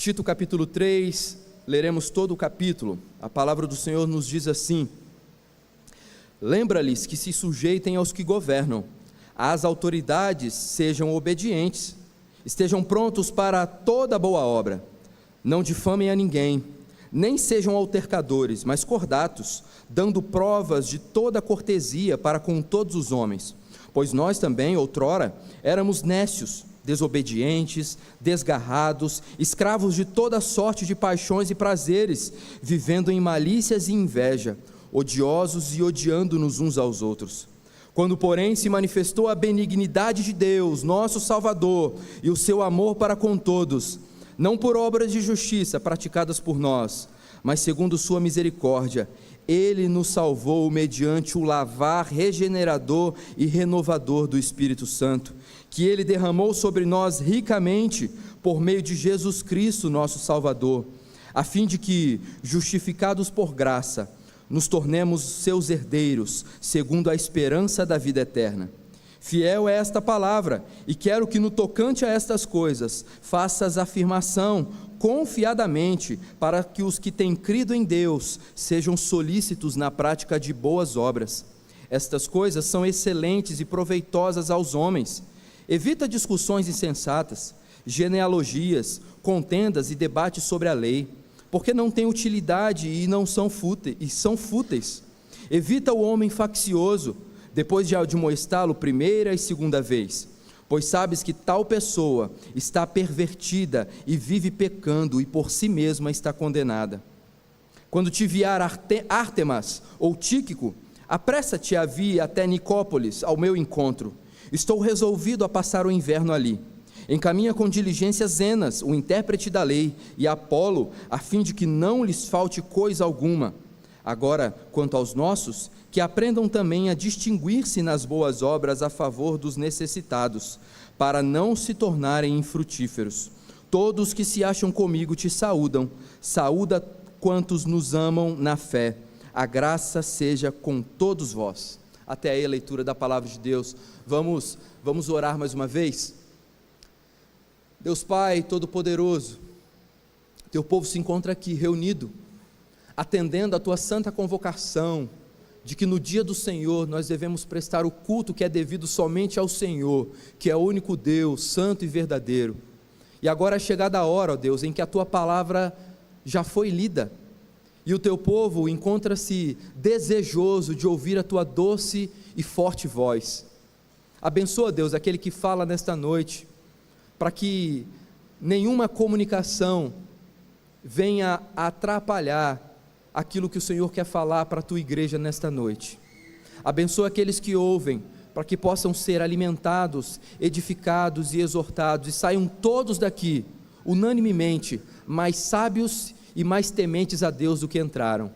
Tito capítulo 3, leremos todo o capítulo. A palavra do Senhor nos diz assim: lembra-lhes que se sujeitem aos que governam, às autoridades sejam obedientes, estejam prontos para toda boa obra, não difamem a ninguém, nem sejam altercadores, mas cordatos, dando provas de toda cortesia para com todos os homens, pois nós também, outrora, éramos nécios, desobedientes, desgarrados, escravos de toda sorte de paixões e prazeres, vivendo em malícias e inveja, odiosos e odiando-nos uns aos outros. Quando, porém, se manifestou a benignidade de Deus, nosso Salvador, e o seu amor para com todos, não por obras de justiça praticadas por nós, mas segundo sua misericórdia, Ele nos salvou mediante o lavar regenerador e renovador do Espírito Santo, que Ele derramou sobre nós ricamente por meio de Jesus Cristo, nosso Salvador, a fim de que, justificados por graça, nos tornemos seus herdeiros, segundo a esperança da vida eterna. Fiel é esta palavra, e quero que no tocante a estas coisas, faças afirmação confiadamente, para que os que têm crido em Deus, sejam solícitos na prática de boas obras. Estas coisas são excelentes e proveitosas aos homens. Evita discussões insensatas, genealogias, contendas e debates sobre a lei, porque não têm utilidade e são fúteis. Evita o homem faccioso, depois de admoestá-lo primeira e segunda vez, pois sabes que tal pessoa está pervertida e vive pecando, e por si mesma está condenada. Quando te enviar Ártemas ou Tíquico, apressa-te a vir até Nicópolis ao meu encontro. Estou resolvido a passar o inverno ali. Encaminha com diligência Zenas, o intérprete da lei, e Apolo, a fim de que não lhes falte coisa alguma. Agora, quanto aos nossos, que aprendam também a distinguir-se nas boas obras a favor dos necessitados, para não se tornarem infrutíferos. Todos que se acham comigo te saúdam. Saúda quantos nos amam na fé. A graça seja com todos vós. Até aí a leitura da palavra de Deus. Vamos orar mais uma vez? Deus Pai Todo-Poderoso, Teu povo se encontra aqui reunido, atendendo a Tua santa convocação, de que no dia do Senhor nós devemos prestar o culto que é devido somente ao Senhor, que é o único Deus, santo e verdadeiro. E agora é chegada a hora, ó Deus, em que a Tua palavra já foi lida, e o Teu povo encontra-se desejoso de ouvir a Tua doce e forte voz. Abençoa, Deus, aquele que fala nesta noite, para que nenhuma comunicação venha atrapalhar aquilo que o Senhor quer falar para a Tua igreja nesta noite. Abençoa aqueles que ouvem, para que possam ser alimentados, edificados e exortados, e saiam todos daqui, unanimemente, mais sábios e mais tementes a Deus do que entraram.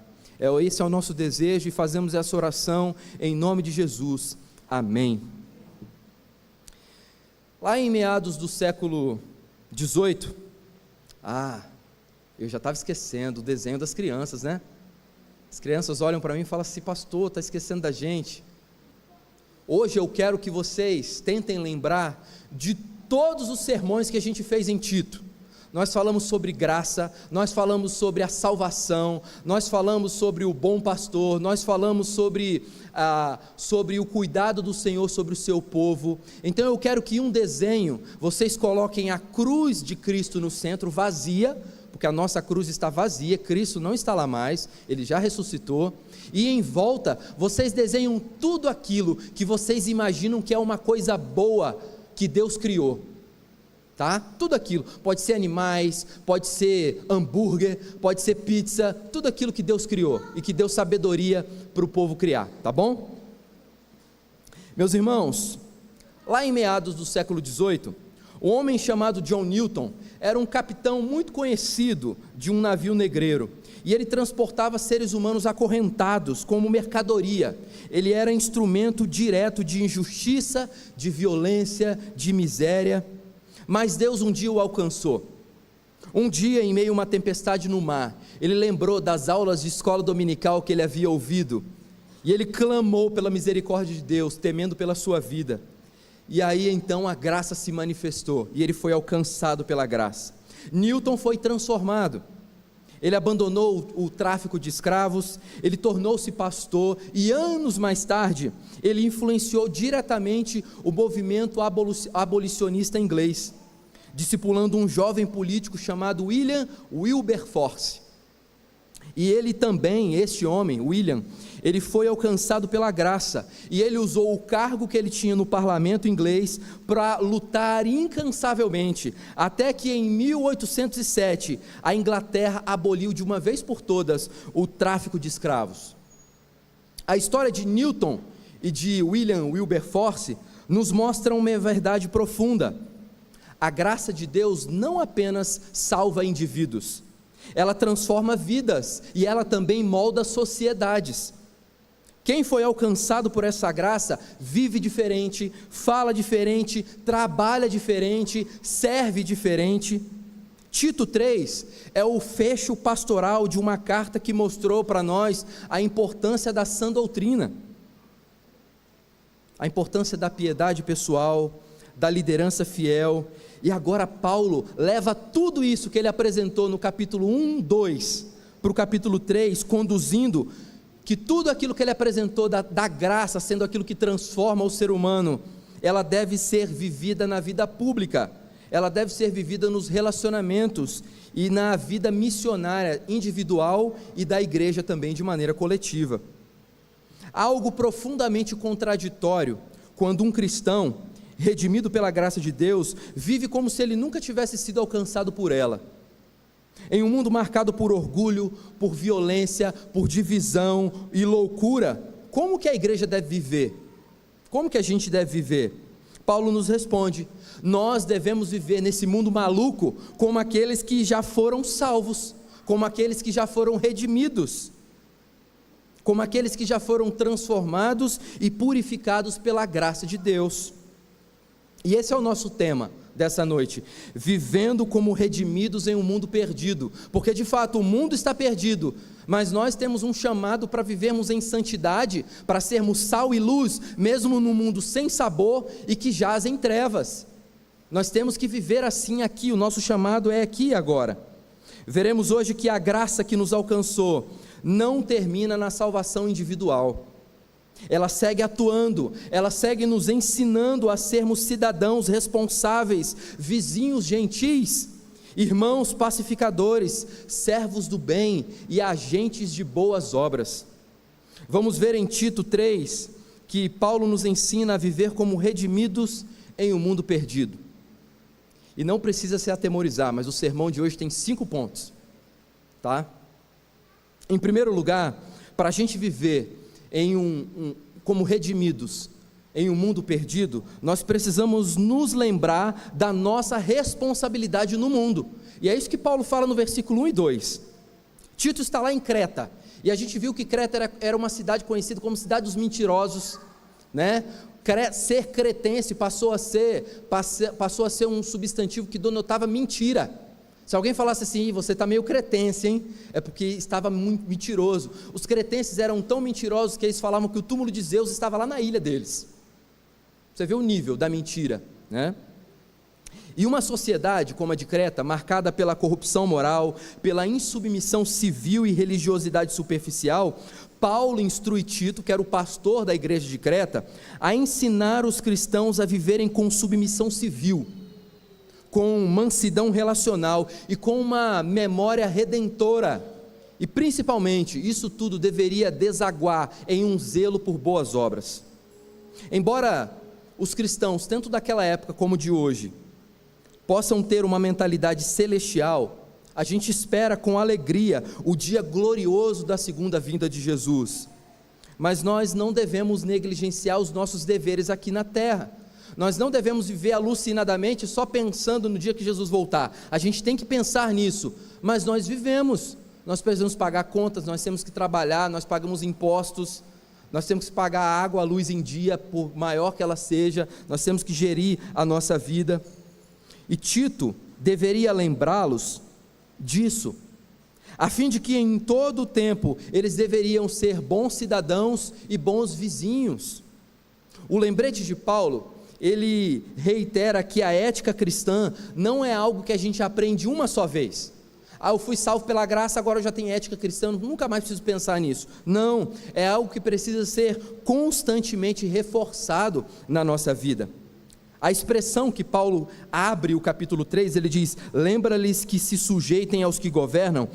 Esse é o nosso desejo, e fazemos essa oração em nome de Jesus. Amém. Lá em meados do século XVIII, eu já estava esquecendo o desenho das crianças, né? As crianças olham para mim e falam assim: pastor, está esquecendo da gente. Hoje eu quero que vocês tentem lembrar de todos os sermões que a gente fez em Tito. Nós falamos sobre graça, nós falamos sobre a salvação, nós falamos sobre o bom pastor, nós falamos sobre o cuidado do Senhor sobre o seu povo. Então eu quero que em um desenho vocês coloquem a cruz de Cristo no centro, vazia, porque a nossa cruz está vazia, Cristo não está lá mais, Ele já ressuscitou, e em volta vocês desenham tudo aquilo que vocês imaginam que é uma coisa boa que Deus criou. Tá? Tudo aquilo, pode ser animais, pode ser hambúrguer, pode ser pizza, tudo aquilo que Deus criou e que deu sabedoria para o povo criar, tá bom? Meus irmãos, lá em meados do século XVIII, um homem chamado John Newton era um capitão muito conhecido de um navio negreiro, e ele transportava seres humanos acorrentados como mercadoria. Ele era instrumento direto de injustiça, de violência, de miséria. Mas Deus um dia o alcançou. Um dia, em meio a uma tempestade no mar, ele lembrou das aulas de escola dominical que ele havia ouvido, e ele clamou pela misericórdia de Deus, temendo pela sua vida. E aí então a graça se manifestou, e ele foi alcançado pela graça. Newton foi transformado. Ele abandonou o tráfico de escravos, ele tornou-se pastor e anos mais tarde ele influenciou diretamente o movimento abolicionista inglês, discipulando um jovem político chamado William Wilberforce. E ele também, este homem, William, ele foi alcançado pela graça, e ele usou o cargo que ele tinha no parlamento inglês para lutar incansavelmente, até que em 1807, a Inglaterra aboliu de uma vez por todas o tráfico de escravos. A história de Newton e de William Wilberforce nos mostra uma verdade profunda. A graça de Deus não apenas salva indivíduos, ela transforma vidas e ela também molda sociedades. Quem foi alcançado por essa graça vive diferente, fala diferente, trabalha diferente, serve diferente. Tito 3 é o fecho pastoral de uma carta que mostrou para nós a importância da sã doutrina, a importância da piedade pessoal, da liderança fiel. E agora Paulo leva tudo isso que ele apresentou no capítulo 1, 2, para o capítulo 3, conduzindo que tudo aquilo que ele apresentou da graça, sendo aquilo que transforma o ser humano, ela deve ser vivida na vida pública, ela deve ser vivida nos relacionamentos e na vida missionária individual e da igreja também de maneira coletiva. Algo profundamente contraditório quando um cristão, redimido pela graça de Deus, vive como se ele nunca tivesse sido alcançado por ela. Em um mundo marcado por orgulho, por violência, por divisão e loucura, como que a igreja deve viver? Como que a gente deve viver? Paulo nos responde: nós devemos viver nesse mundo maluco como aqueles que já foram salvos, como aqueles que já foram redimidos, como aqueles que já foram transformados e purificados pela graça de Deus. E esse é o nosso tema dessa noite, vivendo como redimidos em um mundo perdido, porque de fato o mundo está perdido, mas nós temos um chamado para vivermos em santidade, para sermos sal e luz, mesmo num mundo sem sabor e que jaz em trevas. Nós temos que viver assim aqui, o nosso chamado é aqui e agora. Veremos hoje que a graça que nos alcançou não termina na salvação individual. Ela segue atuando, ela segue nos ensinando a sermos cidadãos responsáveis, vizinhos gentis, irmãos pacificadores, servos do bem e agentes de boas obras. Vamos ver em Tito 3 que Paulo nos ensina a viver como redimidos em um mundo perdido. E não precisa se atemorizar, mas o sermão de hoje tem 5 pontos, tá? Em primeiro lugar, para a gente viver como redimidos em um mundo perdido, nós precisamos nos lembrar da nossa responsabilidade no mundo, e é isso que Paulo fala no versículo 1 e 2. Tito está lá em Creta, e a gente viu que Creta era uma cidade conhecida como cidade dos mentirosos, né? Ser cretense passou a ser um substantivo que denotava mentira. Se alguém falasse assim: você está meio cretense, hein? É porque estava muito mentiroso. Os cretenses eram tão mentirosos que eles falavam que o túmulo de Zeus estava lá na ilha deles. Você vê o nível da mentira, né? E uma sociedade como a de Creta, marcada pela corrupção moral, pela insubmissão civil e religiosidade superficial, Paulo instrui Tito, que era o pastor da igreja de Creta, a ensinar os cristãos a viverem com submissão civil, com mansidão relacional e com uma memória redentora. E principalmente, isso tudo deveria desaguar em um zelo por boas obras. Embora os cristãos, tanto daquela época como de hoje, possam ter uma mentalidade celestial, a gente espera com alegria o dia glorioso da segunda vinda de Jesus. Mas nós não devemos negligenciar os nossos deveres aqui na terra. Nós não devemos viver alucinadamente só pensando no dia que Jesus voltar. A gente tem que pensar nisso, mas nós vivemos, nós precisamos pagar contas, nós temos que trabalhar, nós pagamos impostos, nós temos que pagar a água, a luz em dia, por maior que ela seja, nós temos que gerir a nossa vida. E Tito deveria lembrá-los disso, a fim de que em todo o tempo eles deveriam ser bons cidadãos e bons vizinhos. O lembrete de Paulo ele reitera que a ética cristã não é algo que a gente aprende uma só vez. Eu fui salvo pela graça, agora eu já tenho ética cristã, nunca mais preciso pensar nisso. Não, é algo que precisa ser constantemente reforçado na nossa vida. A expressão que Paulo abre o capítulo 3, ele diz: lembra-lhes que se sujeitem aos que governam,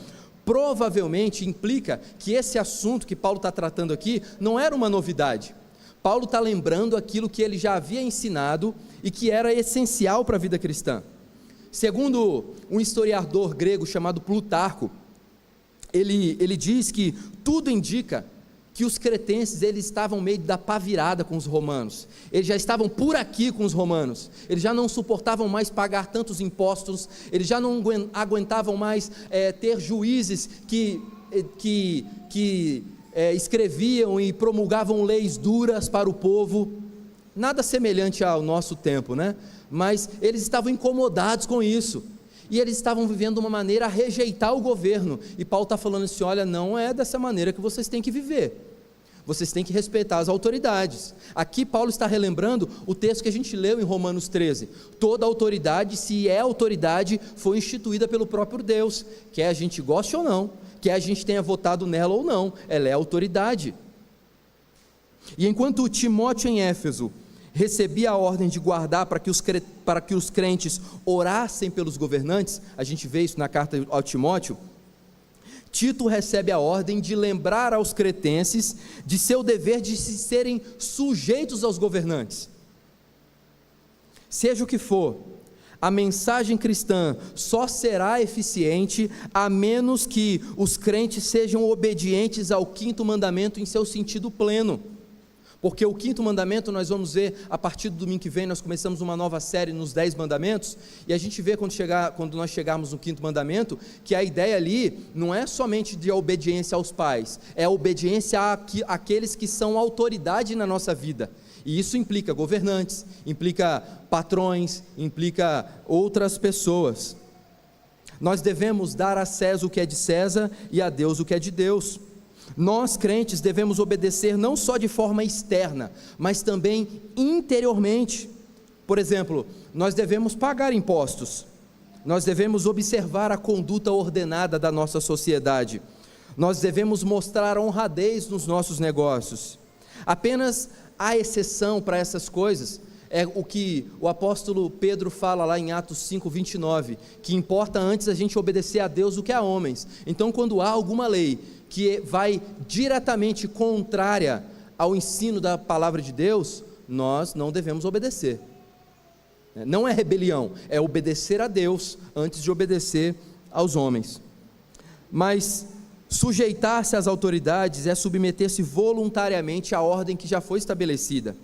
provavelmente implica que esse assunto que Paulo está tratando aqui não era uma novidade. Paulo está lembrando aquilo que ele já havia ensinado e que era essencial para a vida cristã. Segundo um historiador grego chamado Plutarco, ele diz que tudo indica que os cretenses eles estavam meio da pá virada com os romanos, eles já estavam por aqui com os romanos, eles já não suportavam mais pagar tantos impostos, eles já não aguentavam mais ter juízes que escreviam e promulgavam leis duras para o povo, nada semelhante ao nosso tempo, né? Mas eles estavam incomodados com isso, e eles estavam vivendo uma maneira a rejeitar o governo, e Paulo está falando assim: olha, não é dessa maneira que vocês têm que viver, vocês têm que respeitar as autoridades. Aqui Paulo está relembrando o texto que a gente leu em Romanos 13, toda autoridade, se é autoridade, foi instituída pelo próprio Deus, quer a gente goste ou não, quer a gente tenha votado nela ou não, ela é autoridade. E enquanto Timóteo em Éfeso recebia a ordem de guardar para que os crentes orassem pelos governantes, a gente vê isso na carta ao Timóteo, Tito recebe a ordem de lembrar aos cretenses de seu dever de se serem sujeitos aos governantes. Seja o que for, a mensagem cristã só será eficiente a menos que os crentes sejam obedientes ao quinto mandamento em seu sentido pleno. Porque o quinto mandamento nós vamos ver a partir do domingo que vem, nós começamos uma nova série nos 10 mandamentos, e a gente vê quando nós chegarmos no quinto mandamento, que a ideia ali não é somente de obediência aos pais, é a obediência àqueles que são autoridade na nossa vida, e isso implica governantes, implica patrões, implica outras pessoas. Nós devemos dar a César o que é de César e a Deus o que é de Deus. Nós crentes devemos obedecer não só de forma externa, mas também interiormente. Por exemplo, nós devemos pagar impostos, nós devemos observar a conduta ordenada da nossa sociedade, nós devemos mostrar honradez nos nossos negócios. Apenas a exceção para essas coisas é o que o apóstolo Pedro fala lá em Atos 5:29, que importa antes a gente obedecer a Deus do que a homens. Então, quando há alguma lei que vai diretamente contrária ao ensino da palavra de Deus, nós não devemos obedecer. Não é rebelião, é obedecer a Deus antes de obedecer aos homens. Mas sujeitar-se às autoridades é submeter-se voluntariamente à ordem que já foi estabelecida.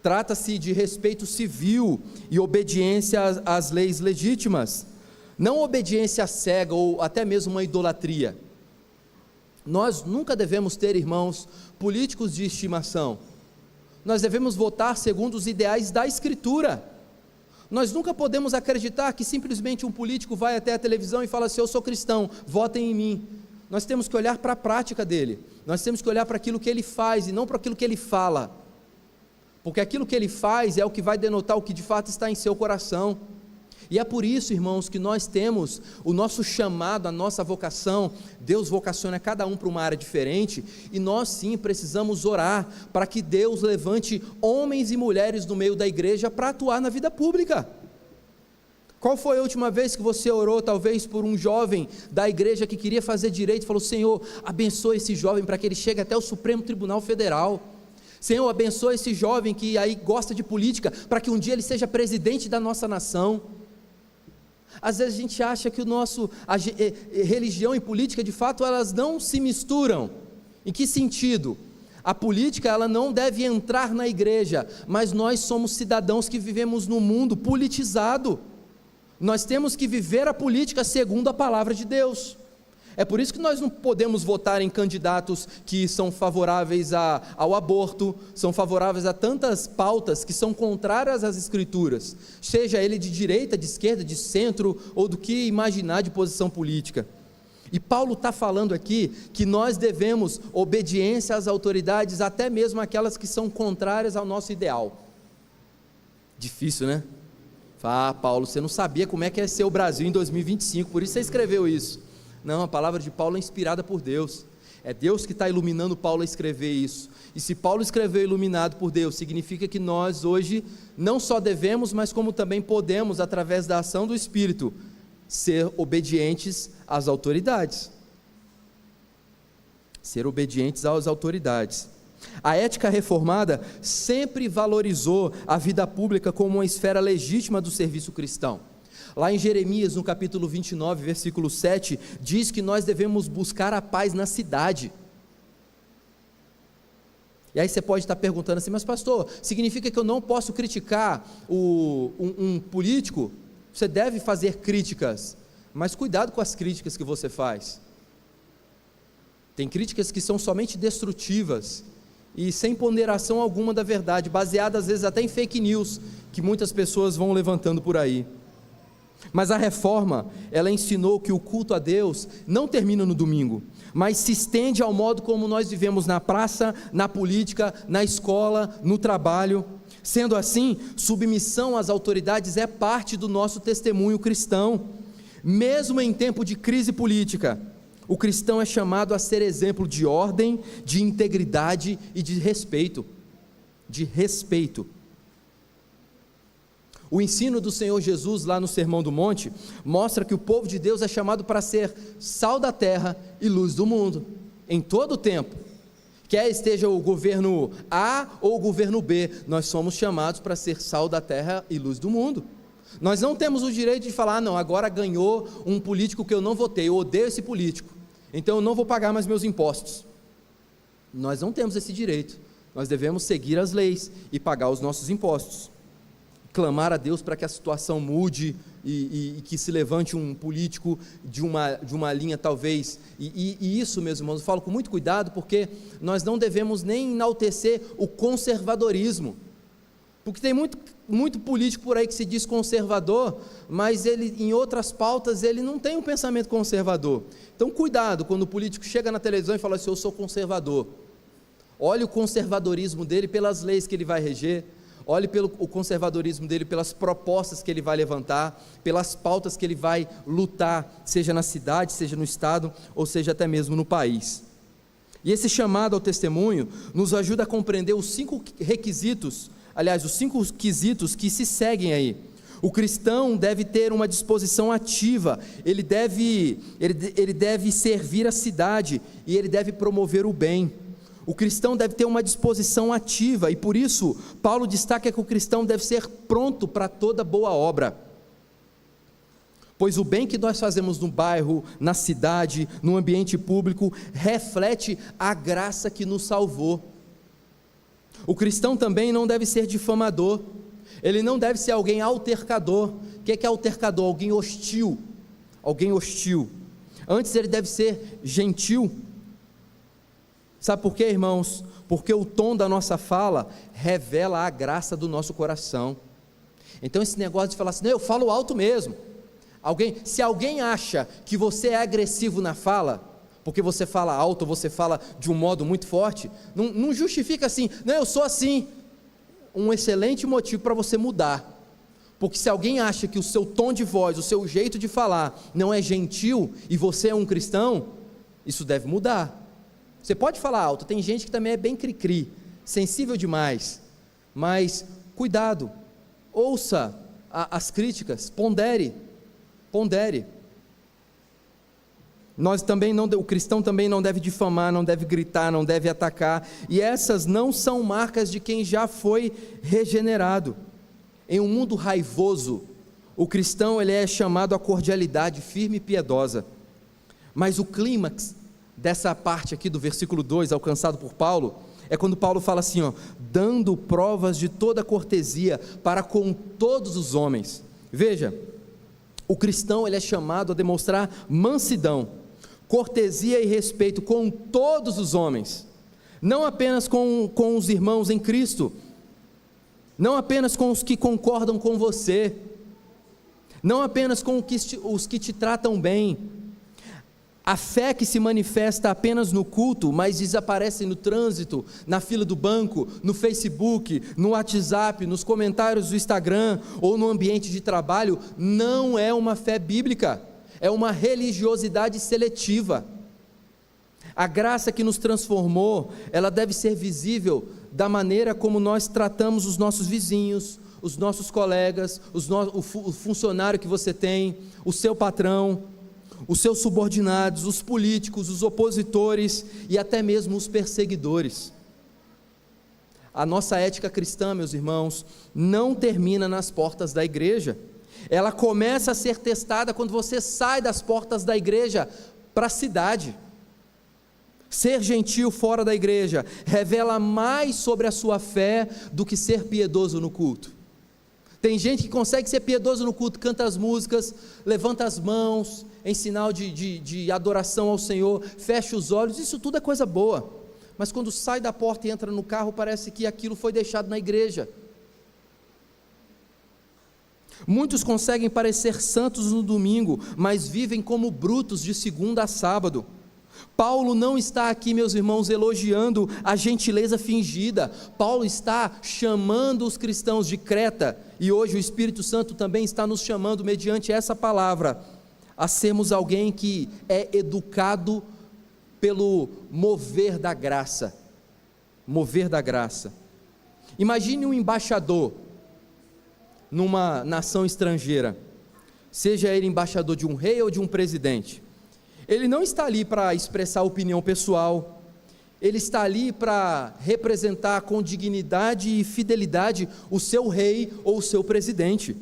Trata-se de respeito civil e obediência às leis legítimas, não obediência cega ou até mesmo uma idolatria. Nós nunca devemos ter, irmãos, políticos de estimação. Nós devemos votar segundo os ideais da Escritura. Nós nunca podemos acreditar que simplesmente um político vai até a televisão e fala assim: eu sou cristão, votem em mim. Nós temos que olhar para a prática dele, nós temos que olhar para aquilo que ele faz e não para aquilo que ele fala, porque aquilo que ele faz é o que vai denotar o que de fato está em seu coração. E é por isso, irmãos, que nós temos o nosso chamado, a nossa vocação. Deus vocaciona cada um para uma área diferente, e nós sim precisamos orar para que Deus levante homens e mulheres no meio da igreja para atuar na vida pública. Qual foi a última vez que você orou, talvez, por um jovem da igreja que queria fazer direito e falou: Senhor, abençoa esse jovem para que ele chegue até o Supremo Tribunal Federal. Senhor, abençoa esse jovem que aí gosta de política, para que um dia ele seja presidente da nossa nação. Às vezes a gente acha que religião e política, de fato, elas não se misturam. Em que sentido? A política, ela não deve entrar na igreja, mas nós somos cidadãos que vivemos num mundo politizado. Nós temos que viver a política segundo a palavra de Deus. É por isso que nós não podemos votar em candidatos que são favoráveis ao aborto, são favoráveis a tantas pautas que são contrárias às Escrituras, seja ele de direita, de esquerda, de centro, ou do que imaginar de posição política. E Paulo está falando aqui que nós devemos obediência às autoridades, até mesmo aquelas que são contrárias ao nosso ideal. Difícil, né? Fala, Paulo, você não sabia como é que ia ser o Brasil em 2025, por isso você escreveu isso. Não, a palavra de Paulo é inspirada por Deus. É Deus que está iluminando Paulo a escrever isso. E se Paulo escreveu iluminado por Deus, significa que nós hoje não só devemos, mas como também podemos, através da ação do Espírito, ser obedientes às autoridades. Ser obedientes às autoridades. A ética reformada sempre valorizou a vida pública como uma esfera legítima do serviço cristão. Lá em Jeremias, no capítulo 29, versículo 7, diz que nós devemos buscar a paz na cidade. E aí você pode estar perguntando assim, mas pastor, significa que eu não posso criticar um político? Você deve fazer críticas, mas cuidado com as críticas que você faz. Tem críticas que são somente destrutivas e sem ponderação alguma da verdade, baseadas às vezes até em fake news, que muitas pessoas vão levantando por aí. Mas a reforma, ela ensinou que o culto a Deus não termina no domingo, mas se estende ao modo como nós vivemos na praça, na política, na escola, no trabalho. Sendo assim, submissão às autoridades é parte do nosso testemunho cristão. Mesmo em tempo de crise política, o cristão é chamado a ser exemplo de ordem, de integridade e de respeito. De respeito. O ensino do Senhor Jesus lá no Sermão do Monte mostra que o povo de Deus é chamado para ser sal da terra e luz do mundo, em todo o tempo. Quer esteja o governo A ou o governo B, nós somos chamados para ser sal da terra e luz do mundo. Nós não temos o direito de falar, não, agora ganhou um político que eu não votei, eu odeio esse político, então eu não vou pagar mais meus impostos. Nós não temos esse direito, nós devemos seguir as leis e pagar os nossos impostos. Clamar a Deus para que a situação mude e que se levante um político de uma linha talvez, e isso, meus irmãos, eu falo com muito cuidado, porque nós não devemos nem enaltecer o conservadorismo, porque tem muito político por aí que se diz conservador, mas ele, em outras pautas, ele não tem um pensamento conservador. Então cuidado, quando o político chega na televisão e fala assim, eu sou conservador. Olhe o conservadorismo dele pelas leis que ele vai reger, olhe pelo o conservadorismo dele, pelas propostas que ele vai levantar, pelas pautas que ele vai lutar, seja na cidade, seja no estado, ou seja até mesmo no país. E esse chamado ao testemunho nos ajuda a compreender os 5 requisitos, aliás, os 5 quesitos que se seguem aí. O cristão deve ter uma disposição ativa, ele deve servir a cidade e ele deve promover o bem. O cristão deve ter uma disposição ativa, e por isso Paulo destaca que o cristão deve ser pronto para toda boa obra, pois o bem que nós fazemos no bairro, na cidade, no ambiente público, reflete a graça que nos salvou. O cristão também não deve ser difamador, ele não deve ser alguém altercador. O que é altercador? Alguém hostil, antes ele deve ser gentil. Sabe por quê, irmãos? Porque o tom da nossa fala revela a graça do nosso coração. Então esse negócio de falar assim, não, eu falo alto mesmo. Se alguém acha que você é agressivo na fala, porque você fala alto, você fala de um modo muito forte, não justifica assim, não, eu sou assim. Um excelente motivo para você mudar. Porque se alguém acha que o seu tom de voz, o seu jeito de falar não é gentil, e você é um cristão, isso deve mudar. Você pode falar alto, tem gente que também é bem cri-cri, sensível demais, mas cuidado, ouça as críticas, pondere. O cristão também não deve difamar, não deve gritar, não deve atacar, e essas não são marcas de quem já foi regenerado. Em um mundo raivoso, o cristão ele é chamado à cordialidade firme e piedosa, mas o clímax dessa parte aqui do versículo 2, alcançado por Paulo, é quando Paulo fala assim, dando provas de toda cortesia para com todos os homens. Veja, o cristão ele é chamado a demonstrar mansidão, cortesia e respeito com todos os homens, não apenas com os irmãos em Cristo, não apenas com os que concordam com você, não apenas com os que te tratam bem. A fé que se manifesta apenas no culto, mas desaparece no trânsito, na fila do banco, no Facebook, no WhatsApp, nos comentários do Instagram ou no ambiente de trabalho, não é uma fé bíblica, é uma religiosidade seletiva. A graça que nos transformou, ela deve ser visível da maneira como nós tratamos os nossos vizinhos, os nossos colegas, o funcionário que você tem, o seu patrão, os seus subordinados, os políticos, os opositores e até mesmo os perseguidores. A nossa ética cristã, meus irmãos, não termina nas portas da igreja. Ela começa a ser testada quando você sai das portas da igreja para a cidade. Ser gentil fora da igreja revela mais sobre a sua fé do que ser piedoso no culto. Tem gente que consegue ser piedoso no culto, canta as músicas, levanta as mãos em sinal de adoração ao Senhor, fecha os olhos, isso tudo é coisa boa, mas quando sai da porta e entra no carro, parece que aquilo foi deixado na igreja. Muitos conseguem parecer santos no domingo, mas vivem como brutos de segunda a sábado. Paulo não está aqui, meus irmãos, elogiando a gentileza fingida. Paulo está chamando os cristãos de Creta, e hoje o Espírito Santo também está nos chamando, mediante essa palavra, a sermos alguém que é educado pelo mover da graça. Mover da graça. Imagine um embaixador numa nação estrangeira, seja ele embaixador de um rei ou de um presidente. Ele não está ali para expressar opinião pessoal, ele está ali para representar com dignidade e fidelidade o seu rei ou o seu presidente.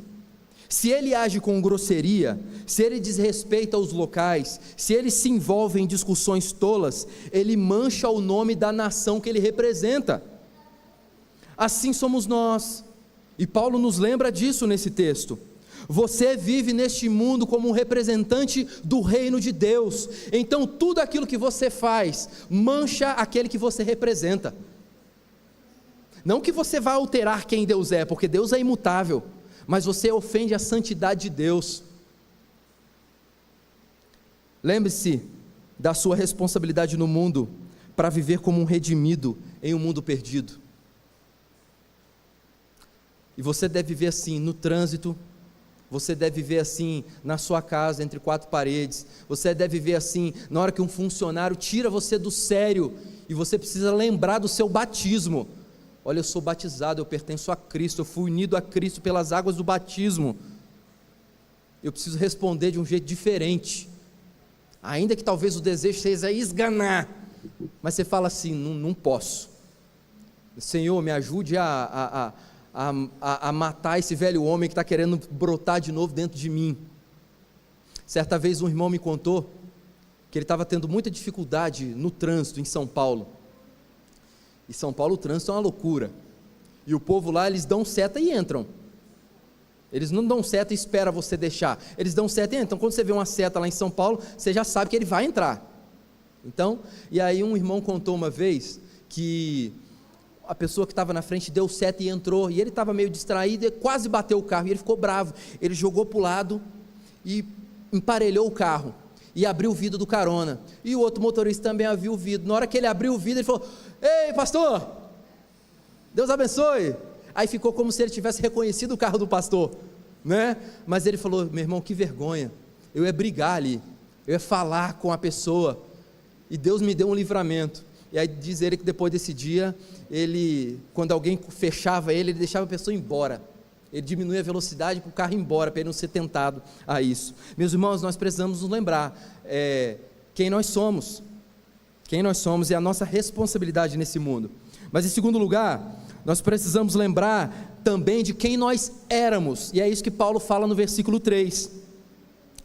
Se ele age com grosseria, se ele desrespeita os locais, se ele se envolve em discussões tolas, ele mancha o nome da nação que ele representa. Assim somos nós, e Paulo nos lembra disso nesse texto. Você vive neste mundo como um representante do reino de Deus, então tudo aquilo que você faz, mancha aquele que você representa. Não que você vá alterar quem Deus é, porque Deus é imutável, mas você ofende a santidade de Deus. Lembre-se da sua responsabilidade no mundo, para viver como um redimido em um mundo perdido. E você deve viver assim no trânsito, você deve viver assim na sua casa, entre quatro paredes, você deve viver assim na hora que um funcionário tira você do sério, e você precisa lembrar do seu batismo. Olha, eu sou batizado, eu pertenço a Cristo, eu fui unido a Cristo pelas águas do batismo. Eu preciso responder de um jeito diferente, ainda que talvez o desejo seja esganar, mas você fala assim, não posso. Senhor, me ajude a matar esse velho homem que está querendo brotar de novo dentro de mim. Certa vez um irmão me contou que ele estava tendo muita dificuldade no trânsito em São Paulo. E São Paulo o trânsito é uma loucura, e o povo lá, eles dão seta e entram. Eles não dão seta e esperam você deixar, eles dão seta e entram. Então quando você vê uma seta lá em São Paulo, você já sabe que ele vai entrar. Então, e aí um irmão contou uma vez que a pessoa que estava na frente deu seta e entrou, e ele estava meio distraído, e quase bateu o carro, e ele ficou bravo. Ele jogou para o lado e emparelhou o carro, e abriu o vidro do carona, e o outro motorista também abriu o vidro. Na hora que ele abriu o vidro, ele falou: ei, pastor, Deus abençoe. Aí ficou como se ele tivesse reconhecido o carro do pastor, né? Mas ele falou: meu irmão, que vergonha, eu ia brigar ali, eu ia falar com a pessoa, e Deus me deu um livramento. E aí diz ele que depois desse dia, quando alguém fechava ele deixava a pessoa embora, ele diminuía a velocidade para o carro ir embora, para ele não ser tentado a isso. Meus irmãos, nós precisamos nos lembrar quem nós somos e a nossa responsabilidade nesse mundo. Mas em segundo lugar, nós precisamos lembrar também de quem nós éramos, e é isso que Paulo fala no versículo 3,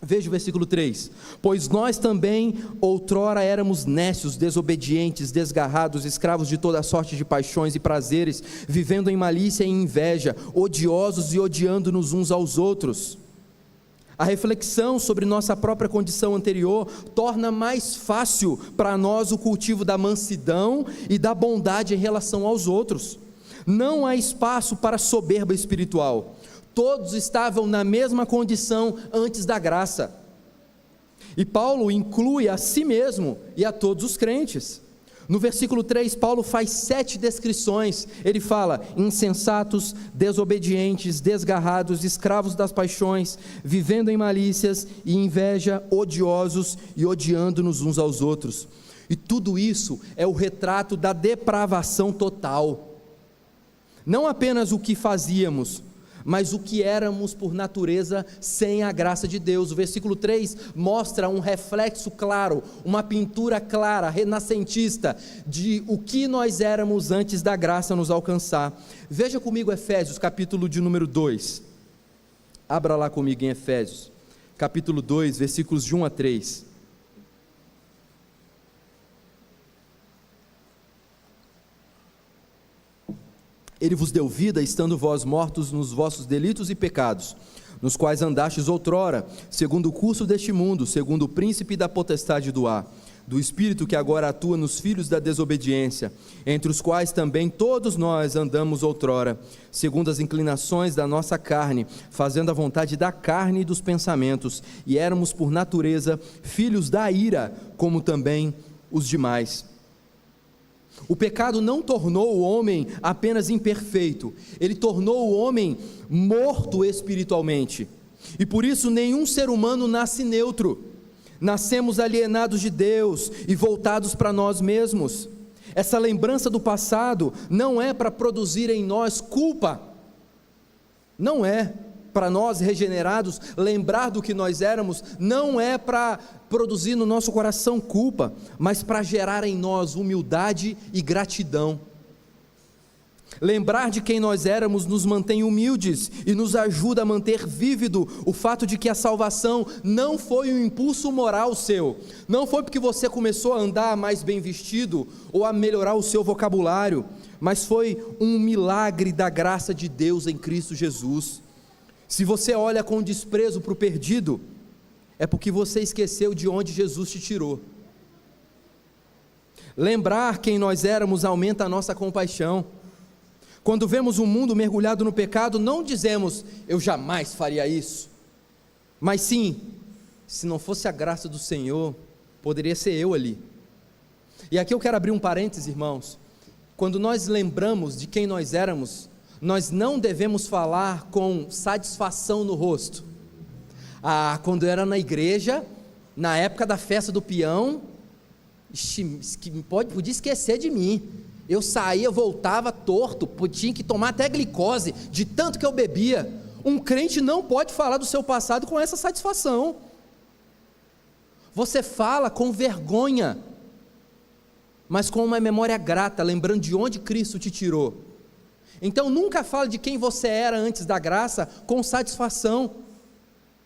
veja o versículo 3, pois nós também outrora éramos nécios, desobedientes, desgarrados, escravos de toda sorte de paixões e prazeres, vivendo em malícia e inveja, odiosos e odiando-nos uns aos outros. A reflexão sobre nossa própria condição anterior torna mais fácil para nós o cultivo da mansidão e da bondade em relação aos outros. Não há espaço para soberba espiritual. Todos estavam na mesma condição antes da graça. E Paulo inclui a si mesmo e a todos os crentes. No versículo 3, Paulo faz 7 descrições. Ele fala: insensatos, desobedientes, desgarrados, escravos das paixões, vivendo em malícias e inveja, odiosos e odiando-nos uns aos outros. E tudo isso é o retrato da depravação total. Não apenas o que fazíamos, mas o que éramos por natureza sem a graça de Deus. O versículo 3 mostra um reflexo claro, uma pintura clara, renascentista, de o que nós éramos antes da graça nos alcançar. Veja comigo Efésios, capítulo de número 2. Abra lá comigo em Efésios, capítulo 2, versículos de 1 a 3. Ele vos deu vida, estando vós mortos nos vossos delitos e pecados, nos quais andastes outrora, segundo o curso deste mundo, segundo o príncipe da potestade do ar, do espírito que agora atua nos filhos da desobediência, entre os quais também todos nós andamos outrora, segundo as inclinações da nossa carne, fazendo a vontade da carne e dos pensamentos, e éramos por natureza filhos da ira, como também os demais. O pecado não tornou o homem apenas imperfeito, ele tornou o homem morto espiritualmente, e por isso nenhum ser humano nasce neutro. Nascemos alienados de Deus e voltados para nós mesmos. Essa lembrança do passado não é para produzir em nós culpa, não é. Para nós regenerados, lembrar do que nós éramos, não é para produzir no nosso coração culpa, mas para gerar em nós humildade e gratidão. Lembrar de quem nós éramos nos mantém humildes e nos ajuda a manter vívido o fato de que a salvação não foi um impulso moral seu, não foi porque você começou a andar mais bem vestido ou a melhorar o seu vocabulário, mas foi um milagre da graça de Deus em Cristo Jesus. Se você olha com desprezo para o perdido, é porque você esqueceu de onde Jesus te tirou. Lembrar quem nós éramos aumenta a nossa compaixão. Quando vemos o mundo mergulhado no pecado, não dizemos: eu jamais faria isso, mas sim, se não fosse a graça do Senhor, poderia ser eu ali. E aqui eu quero abrir um parênteses, irmãos. Quando nós lembramos de quem nós éramos, nós não devemos falar com satisfação no rosto. Quando eu era na igreja, na época da festa do peão, podia esquecer de mim. Eu saía, voltava torto, tinha que tomar até glicose, de tanto que eu bebia. Um crente não pode falar do seu passado com essa satisfação. Você fala com vergonha, mas com uma memória grata, lembrando de onde Cristo te tirou. Então nunca fale de quem você era antes da graça com satisfação,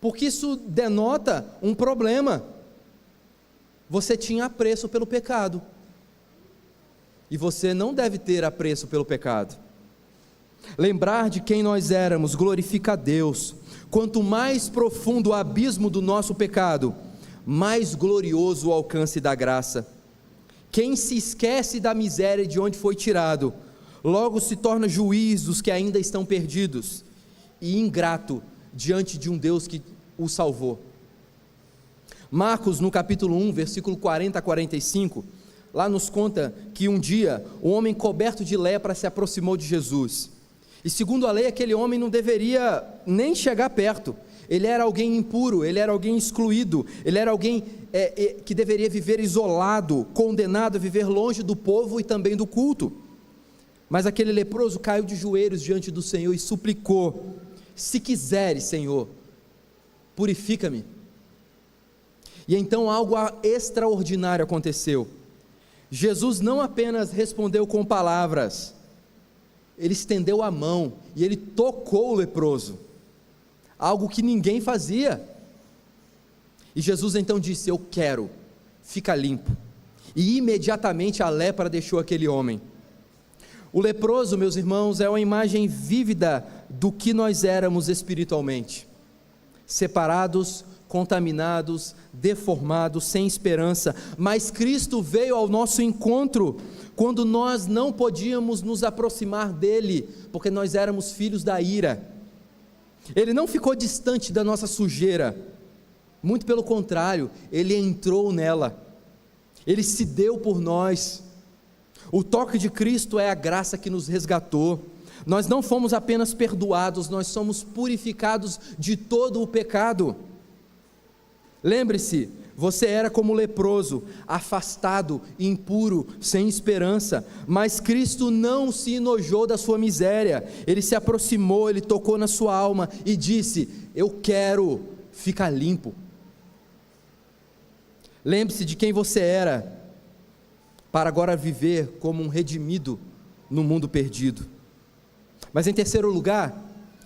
porque isso denota um problema. Você tinha apreço pelo pecado, e você não deve ter apreço pelo pecado. Lembrar de quem nós éramos glorifica a Deus. Quanto mais profundo o abismo do nosso pecado, mais glorioso o alcance da graça. Quem se esquece da miséria de onde foi tirado, logo se torna juiz dos que ainda estão perdidos, e ingrato diante de um Deus que o salvou. Marcos, no capítulo 1, versículo 40 a 45, lá nos conta que um dia, um homem coberto de lepra se aproximou de Jesus, e segundo a lei, aquele homem não deveria nem chegar perto. Ele era alguém impuro, ele era alguém excluído, ele era alguém que deveria viver isolado, condenado a viver longe do povo e também do culto. Mas aquele leproso caiu de joelhos diante do Senhor e suplicou: se quiseres, Senhor, purifica-me. E então algo extraordinário aconteceu. Jesus não apenas respondeu com palavras, ele estendeu a mão e ele tocou o leproso, algo que ninguém fazia. E Jesus então disse: eu quero, fica limpo. E imediatamente a lepra deixou aquele homem. O leproso, meus irmãos, é uma imagem vívida do que nós éramos espiritualmente: separados, contaminados, deformados, sem esperança. Mas Cristo veio ao nosso encontro quando nós não podíamos nos aproximar dele, porque nós éramos filhos da ira. Ele não ficou distante da nossa sujeira, Muito pelo contrário, Ele entrou nela, Ele se deu por nós. O toque de Cristo é a graça que nos resgatou. Nós não fomos apenas perdoados, nós somos purificados de todo o pecado. Lembre-se, você era como leproso, afastado, impuro, sem esperança, mas Cristo não se enojou da sua miséria. Ele se aproximou, Ele tocou na sua alma e disse: eu quero ficar limpo. Lembre-se de quem você era, para agora viver como um redimido no mundo perdido. Mas em terceiro lugar,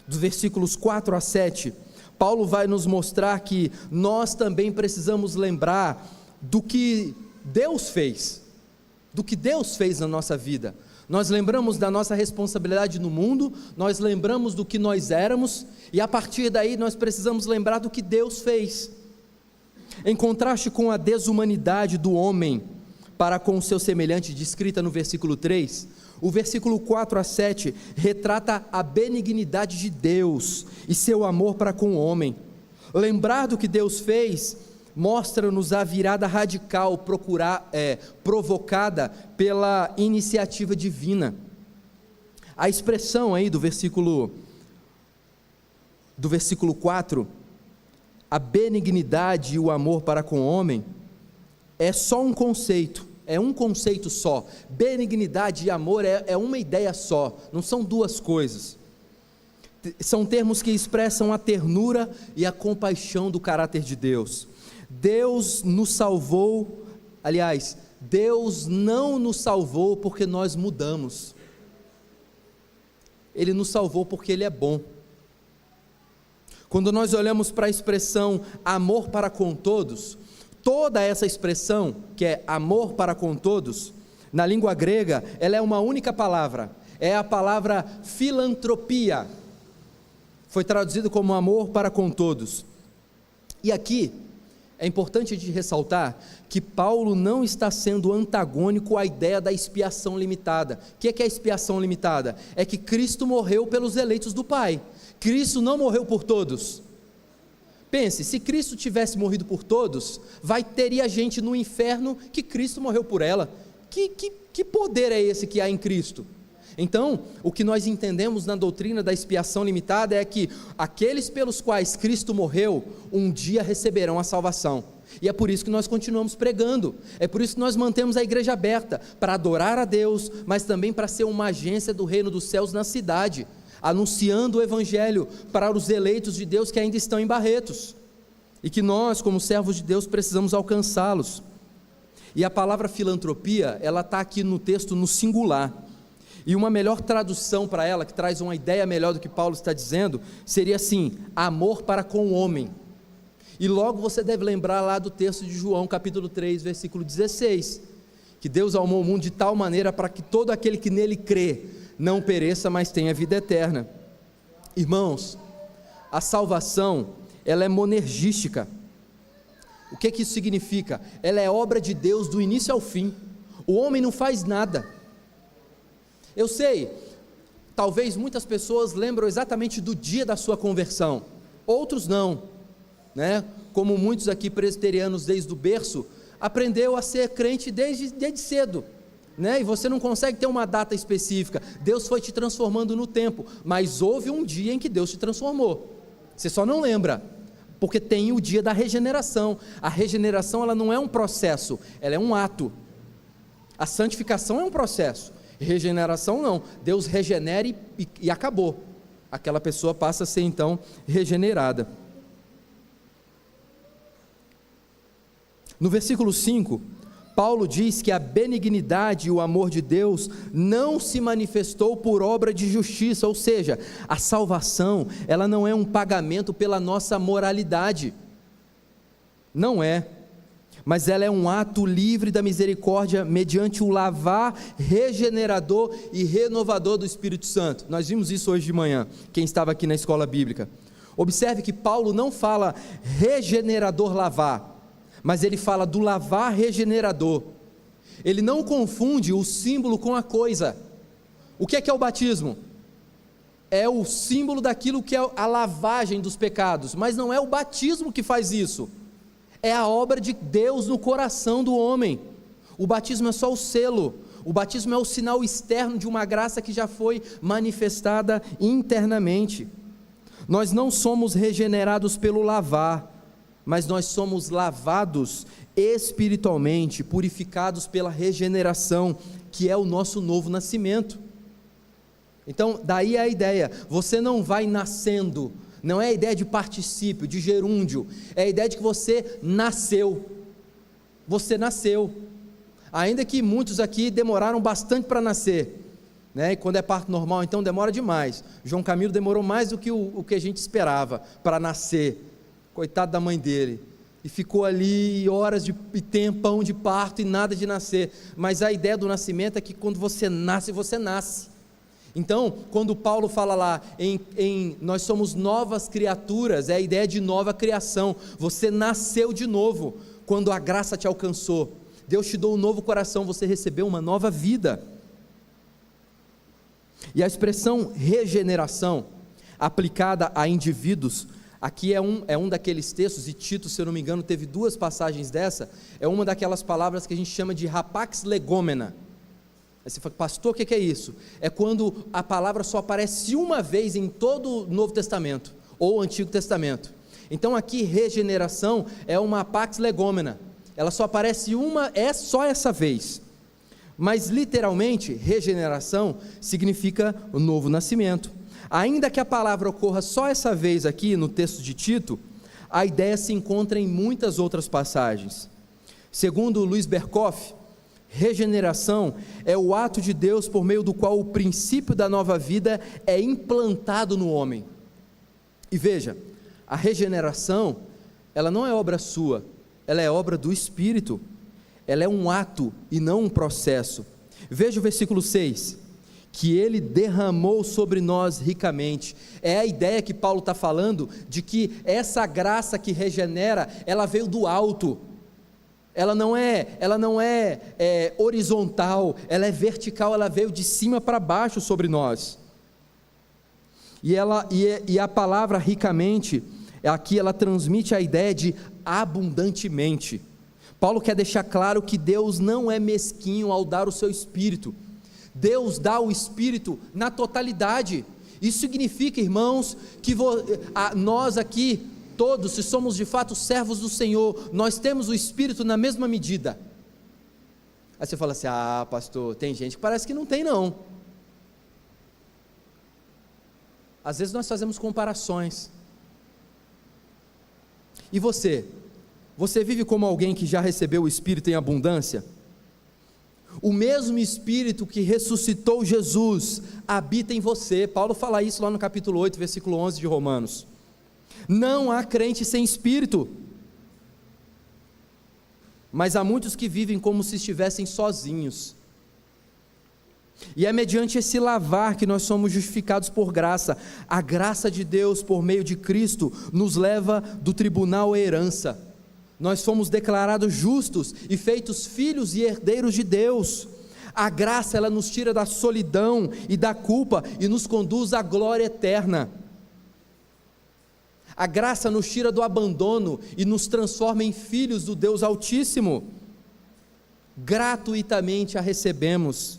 dos versículos 4 a 7, Paulo vai nos mostrar que nós também precisamos lembrar do que Deus fez, na nossa vida. Nós lembramos da nossa responsabilidade no mundo, nós lembramos do que nós éramos, e a partir daí nós precisamos lembrar do que Deus fez. Em contraste com a desumanidade do homem para com o seu semelhante, descrita no versículo 3, o versículo 4 a 7 retrata a benignidade de Deus e seu amor para com o homem. Lembrar do que Deus fez mostra-nos a virada radical provocada pela iniciativa divina. A expressão aí do versículo 4, a benignidade e o amor para com o homem, é só um conceito. É um conceito só. Benignidade e amor é uma ideia só, não são duas coisas. São termos que expressam a ternura e a compaixão do caráter de Deus. Deus nos salvou, aliás, Deus não nos salvou porque nós mudamos. Ele nos salvou porque Ele é bom. Quando nós olhamos para a expressão amor para com todos, toda essa expressão, que é amor para com todos, na língua grega, ela é uma única palavra, é a palavra filantropia, foi traduzido como amor para com todos. E aqui, é importante de ressaltar, que Paulo não está sendo antagônico à ideia da expiação limitada. O que é a expiação limitada? É que Cristo morreu pelos eleitos do Pai, Cristo não morreu por todos. Pense, se Cristo tivesse morrido por todos, teria gente no inferno que Cristo morreu por ela. Que poder é esse que há em Cristo? Então, o que nós entendemos na doutrina da expiação limitada é que aqueles pelos quais Cristo morreu, um dia receberão a salvação. E é por isso que nós continuamos pregando, é por isso que nós mantemos a igreja aberta, para adorar a Deus, mas também para ser uma agência do reino dos céus na cidade, anunciando o evangelho para os eleitos de Deus que ainda estão em Barretos, e que nós, como servos de Deus, precisamos alcançá-los. E a palavra filantropia, ela está aqui no texto no singular, e uma melhor tradução para ela, que traz uma ideia melhor do que Paulo está dizendo, seria assim: amor para com o homem. E logo você deve lembrar lá do texto de João, capítulo 3, versículo 16, que Deus amou o mundo de tal maneira para que todo aquele que nele crê, não pereça, mas tenha vida eterna. Irmãos, a salvação, ela é monergística. O que isso significa? Ela é obra de Deus do início ao fim. O homem não faz nada. Eu sei, talvez muitas pessoas lembram exatamente do dia da sua conversão, outros não, né? Como muitos aqui presbiterianos desde o berço, aprendeu a ser crente desde cedo, né? E você não consegue ter uma data específica. Deus foi te transformando no tempo, mas houve um dia em que Deus te transformou, você só não lembra, porque tem o dia da regeneração. A regeneração, ela não é um processo, ela é um ato. A santificação é um processo, regeneração não. Deus regenera e acabou, aquela pessoa passa a ser então regenerada. No versículo 5, Paulo diz que a benignidade e o amor de Deus não se manifestou por obra de justiça, ou seja, a salvação, ela não é um pagamento pela nossa moralidade, não é, mas ela é um ato livre da misericórdia, mediante o lavar regenerador e renovador do Espírito Santo. Nós vimos isso hoje de manhã, quem estava aqui na escola bíblica. Observe que Paulo não fala regenerador lavar, mas ele fala do lavar regenerador. Ele não confunde o símbolo com a coisa. O que é o batismo? É o símbolo daquilo que é a lavagem dos pecados, mas não é o batismo que faz isso. É a obra de Deus no coração do homem. O batismo é só o selo. O batismo é o sinal externo de uma graça que já foi manifestada internamente. Nós não somos regenerados pelo lavar, mas nós somos lavados espiritualmente, purificados pela regeneração, que é o nosso novo nascimento. Então, daí a ideia, você não vai nascendo, não é a ideia de particípio, de gerúndio, é a ideia de que você nasceu, ainda que muitos aqui demoraram bastante para nascer, né? E quando é parto normal, então demora demais. João Camilo demorou mais do que o que a gente esperava para nascer, coitado da mãe dele, e ficou ali horas e tempão de parto e nada de nascer. Mas a ideia do nascimento é que quando você nasce, então, quando Paulo fala lá em nós somos novas criaturas, é a ideia de nova criação. Você nasceu de novo quando a graça te alcançou. Deus te deu um novo coração, você recebeu uma nova vida. E a expressão regeneração, aplicada a indivíduos, aqui é um daqueles textos, e Tito, se eu não me engano, teve 2 passagens dessa, é uma daquelas palavras que a gente chama de rapax legomena. Aí você fala, pastor, o que é isso? É quando a palavra só aparece uma vez em todo o Novo Testamento, ou o Antigo Testamento. Então aqui, regeneração é uma rapax legomena, ela só aparece é só essa vez. Mas literalmente, regeneração significa o novo nascimento. Ainda que a palavra ocorra só essa vez aqui no texto de Tito, a ideia se encontra em muitas outras passagens. Segundo Luiz Berkoff, regeneração é o ato de Deus por meio do qual o princípio da nova vida é implantado no homem. E veja, a regeneração, ela não é obra sua, ela é obra do Espírito. Ela é um ato e não um processo. Veja o versículo 6, que ele derramou sobre nós ricamente. É a ideia que Paulo está falando, de que essa graça que regenera, ela veio do alto, ela não é horizontal, ela é vertical, ela veio de cima para baixo sobre nós. E a palavra ricamente, aqui ela transmite a ideia de abundantemente. Paulo quer deixar claro que Deus não é mesquinho ao dar o seu Espírito. Deus dá o Espírito na totalidade. Isso significa, irmãos, que nós aqui, todos, se somos de fato servos do Senhor, nós temos o Espírito na mesma medida. Aí você fala assim, pastor, tem gente que parece que não tem não. Às vezes nós fazemos comparações. E você? Você vive como alguém que já recebeu o Espírito em abundância? O mesmo Espírito que ressuscitou Jesus habita em você. Paulo fala isso lá no capítulo 8, versículo 11 de Romanos. Não há crente sem Espírito, mas há muitos que vivem como se estivessem sozinhos. E é mediante esse lavar que nós somos justificados por graça. A graça de Deus por meio de Cristo nos leva do tribunal à herança. Nós fomos declarados justos e feitos filhos e herdeiros de Deus. A graça, ela nos tira da solidão e da culpa e nos conduz à glória eterna. A graça nos tira do abandono e nos transforma em filhos do Deus Altíssimo. Gratuitamente a recebemos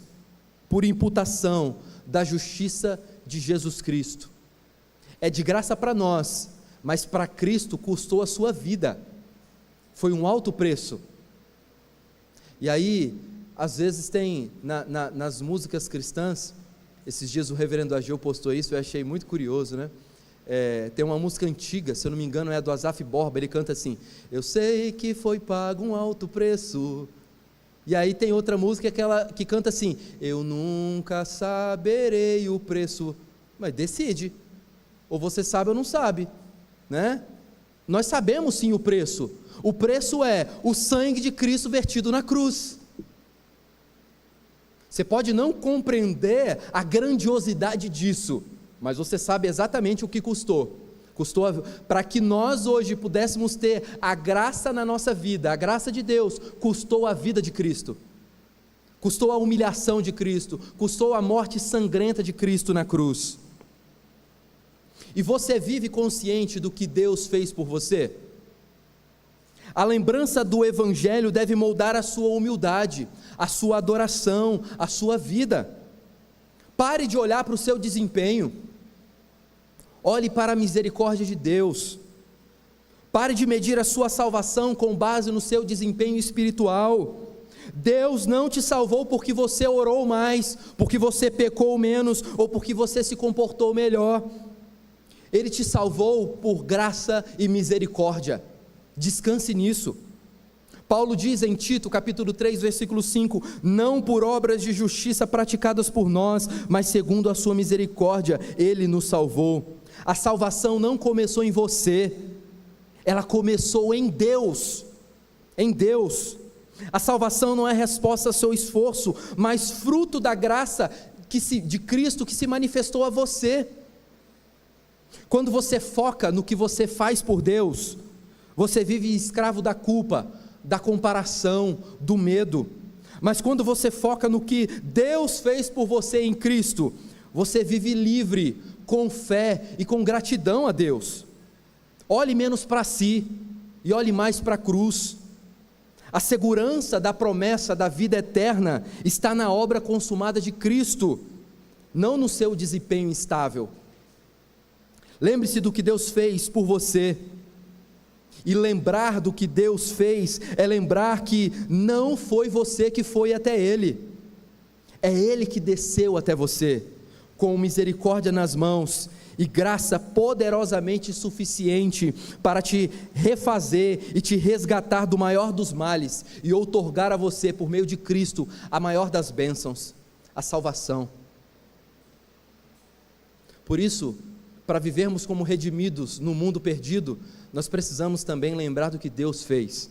por imputação da justiça de Jesus Cristo. É de graça para nós, mas para Cristo custou a sua vida. Foi um alto preço. E aí, às vezes tem nas músicas cristãs, esses dias o reverendo Ageu postou isso, eu achei muito curioso, né? Tem uma música antiga, se eu não me engano é do Asaf Borba, ele canta assim, eu sei que foi pago um alto preço. E aí tem outra música que canta assim, eu nunca saberei o preço. Mas decide, ou você sabe ou não sabe, né? Nós sabemos sim o preço. O preço é o sangue de Cristo vertido na cruz. Você pode não compreender a grandiosidade disso, mas você sabe exatamente o que custou. Custou para que nós hoje pudéssemos ter a graça na nossa vida, a graça de Deus, custou a vida de Cristo, custou a humilhação de Cristo, custou a morte sangrenta de Cristo na cruz. E você vive consciente do que Deus fez por você? A lembrança do Evangelho deve moldar a sua humildade, a sua adoração, a sua vida. Pare de olhar para o seu desempenho, olhe para a misericórdia de Deus. Pare de medir a sua salvação com base no seu desempenho espiritual. Deus não te salvou porque você orou mais, porque você pecou menos, ou porque você se comportou melhor. Ele te salvou por graça e misericórdia. Descanse nisso. Paulo diz em Tito, capítulo 3, versículo 5, não por obras de justiça praticadas por nós, mas segundo a sua misericórdia, Ele nos salvou. A salvação não começou em você, ela começou em Deus, em Deus. A salvação não é resposta ao seu esforço, mas fruto da graça de Cristo que se manifestou a você. Quando você foca no que você faz por Deus, você vive escravo da culpa, da comparação, do medo. Mas quando você foca no que Deus fez por você em Cristo, você vive livre, com fé e com gratidão a Deus. Olhe menos para si e olhe mais para a cruz. A segurança da promessa da vida eterna está na obra consumada de Cristo, não no seu desempenho instável. Lembre-se do que Deus fez por você. E lembrar do que Deus fez é lembrar que não foi você que foi até Ele, é Ele que desceu até você, com misericórdia nas mãos e graça poderosamente suficiente para te refazer e te resgatar do maior dos males e outorgar a você, por meio de Cristo, a maior das bênçãos, a salvação. Por isso, para vivermos como redimidos no mundo perdido, nós precisamos também lembrar do que Deus fez,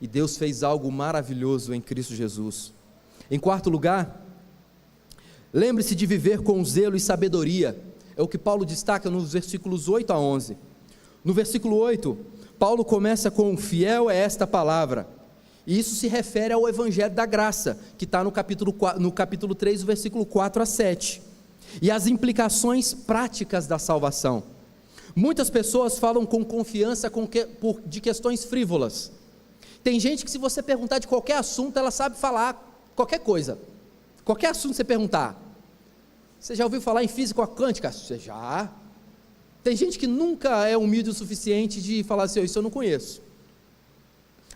e Deus fez algo maravilhoso em Cristo Jesus. Em quarto lugar, lembre-se de viver com zelo e sabedoria, é o que Paulo destaca nos versículos 8 a 11. No versículo 8, Paulo começa com: fiel é esta palavra, e isso se refere ao Evangelho da Graça, que está no capítulo 3, versículo 4 a 7, e as implicações práticas da salvação. Muitas pessoas falam com confiança de questões frívolas. Tem gente que, se você perguntar de qualquer assunto, ela sabe falar qualquer coisa. Qualquer assunto que você perguntar. Você já ouviu falar em física quântica? Você já. Tem gente que nunca é humilde o suficiente de falar assim: isso eu não conheço.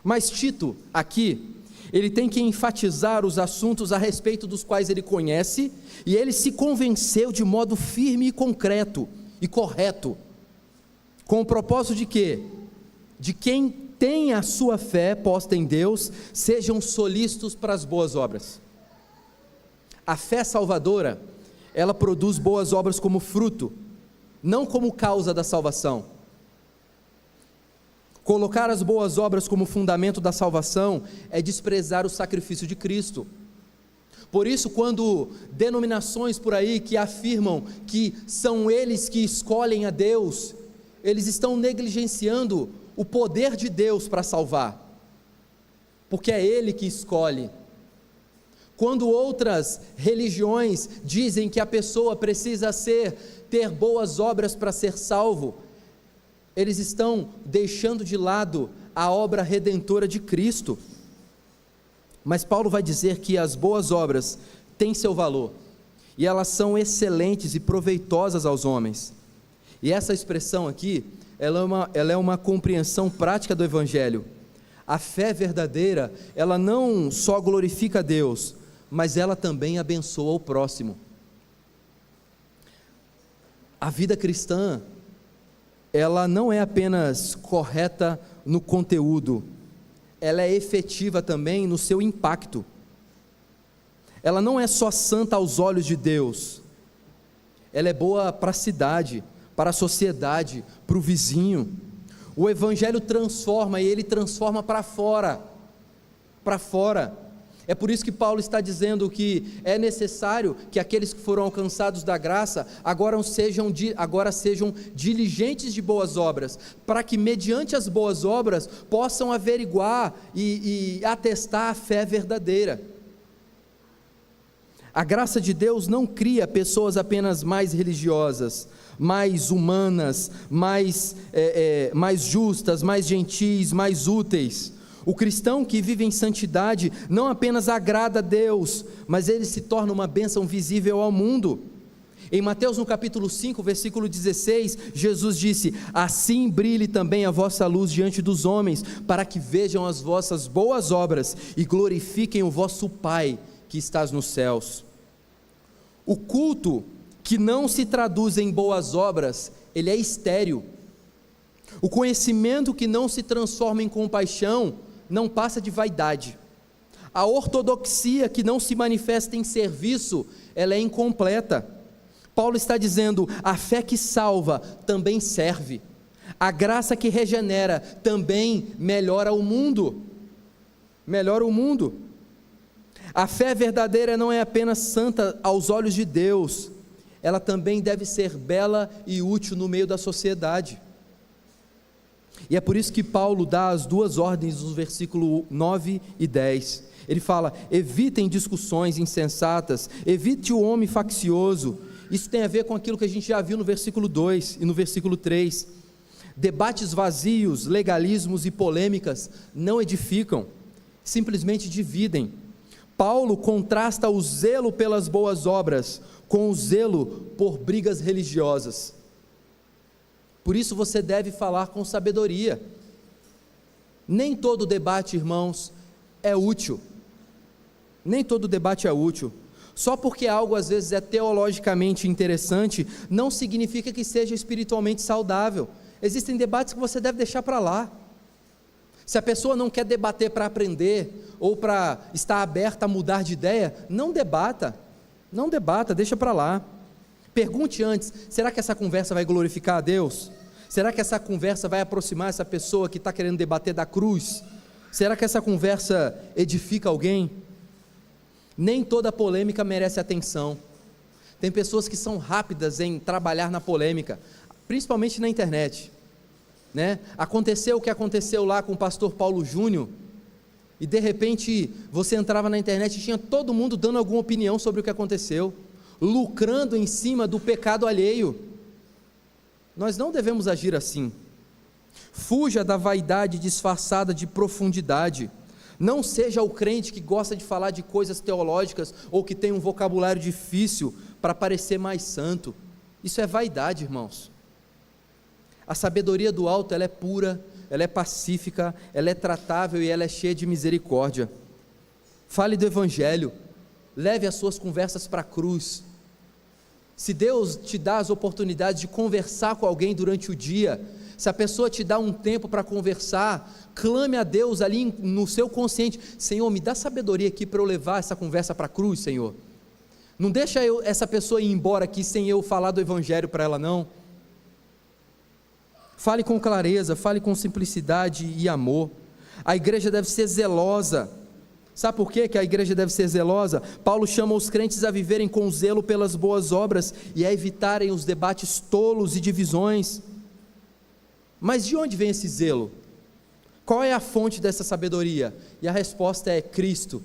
Mas Tito, aqui, ele tem que enfatizar os assuntos a respeito dos quais ele conhece, e ele se convenceu de modo firme e concreto e correto, com o propósito de quê? De quem tem a sua fé posta em Deus, sejam solícitos para as boas obras. A fé salvadora, ela produz boas obras como fruto, não como causa da salvação. Colocar as boas obras como fundamento da salvação é desprezar o sacrifício de Cristo. Por isso, quando denominações por aí que afirmam que são eles que escolhem a Deus, eles estão negligenciando o poder de Deus para salvar, porque é Ele que escolhe. Quando outras religiões dizem que a pessoa precisa ter boas obras para ser salvo, eles estão deixando de lado a obra redentora de Cristo. Mas Paulo vai dizer que as boas obras têm seu valor, e elas são excelentes e proveitosas aos homens. E essa expressão aqui, ela é uma compreensão prática do Evangelho. A fé verdadeira, ela não só glorifica a Deus, mas ela também abençoa o próximo. A vida cristã, ela não é apenas correta no conteúdo, ela é efetiva também no seu impacto. Ela não é só santa aos olhos de Deus, ela é boa para a cidade, para a sociedade, para o vizinho. O Evangelho transforma, e ele transforma para fora, para fora. É por isso que Paulo está dizendo que é necessário que aqueles que foram alcançados da graça agora sejam diligentes de boas obras, para que mediante as boas obras possam averiguar e atestar a fé verdadeira. A graça de Deus não cria pessoas apenas mais religiosas, mais humanas, mais justas, mais gentis, mais úteis. O cristão que vive em santidade não apenas agrada a Deus, mas ele se torna uma bênção visível ao mundo. Em Mateus no capítulo 5, versículo 16, Jesus disse: assim brilhe também a vossa luz diante dos homens, para que vejam as vossas boas obras e glorifiquem o vosso Pai que estás nos céus. O culto que não se traduz em boas obras, ele é estéril. O conhecimento que não se transforma em compaixão, não passa de vaidade. A ortodoxia que não se manifesta em serviço, ela é incompleta. Paulo está dizendo: a fé que salva também serve, a graça que regenera também melhora o mundo, A fé verdadeira não é apenas santa aos olhos de Deus, ela também deve ser bela e útil no meio da sociedade. E é por isso que Paulo dá as duas ordens nos versículos 9 e 10. Ele fala: evitem discussões insensatas, evite o homem faccioso. Isso tem a ver com aquilo que a gente já viu no versículo 2 e no versículo 3. Debates vazios, legalismos e polêmicas não edificam, simplesmente dividem. Paulo contrasta o zelo pelas boas obras com o zelo por brigas religiosas. Por isso você deve falar com sabedoria. Nem todo debate, irmãos, é útil. Nem todo debate é útil. Só porque algo às vezes é teologicamente interessante, não significa que seja espiritualmente saudável. Existem debates que você deve deixar para lá. Se a pessoa não quer debater para aprender, ou para estar aberta a mudar de ideia, não debata, deixa para lá. Pergunte antes: será que essa conversa vai glorificar a Deus? Será que essa conversa vai aproximar essa pessoa que está querendo debater da cruz? Será que essa conversa edifica alguém? Nem toda polêmica merece atenção. Tem pessoas que são rápidas em trabalhar na polêmica, principalmente na internet, né? Aconteceu o que aconteceu lá com o pastor Paulo Júnior, e de repente você entrava na internet e tinha todo mundo dando alguma opinião sobre o que aconteceu, lucrando em cima do pecado alheio. Nós não devemos agir assim. Fuja da vaidade disfarçada de profundidade. Não seja o crente que gosta de falar de coisas teológicas ou que tem um vocabulário difícil para parecer mais santo. Isso é vaidade, irmãos. A sabedoria do alto, ela é pura, ela é pacífica, ela é tratável e ela é cheia de misericórdia. Fale do Evangelho, leve as suas conversas para a cruz. Se Deus te dá as oportunidades de conversar com alguém durante o dia, se a pessoa te dá um tempo para conversar, clame a Deus ali no seu consciente: Senhor, me dá sabedoria aqui para eu levar essa conversa para a cruz, Senhor. Não deixa essa pessoa ir embora aqui sem eu falar do Evangelho para ela, não. Fale com clareza, fale com simplicidade e amor. A igreja deve ser zelosa. Sabe por quê que a igreja deve ser zelosa? Paulo chama os crentes a viverem com zelo pelas boas obras e a evitarem os debates tolos e divisões. Mas de onde vem esse zelo? Qual é a fonte dessa sabedoria? E a resposta é Cristo.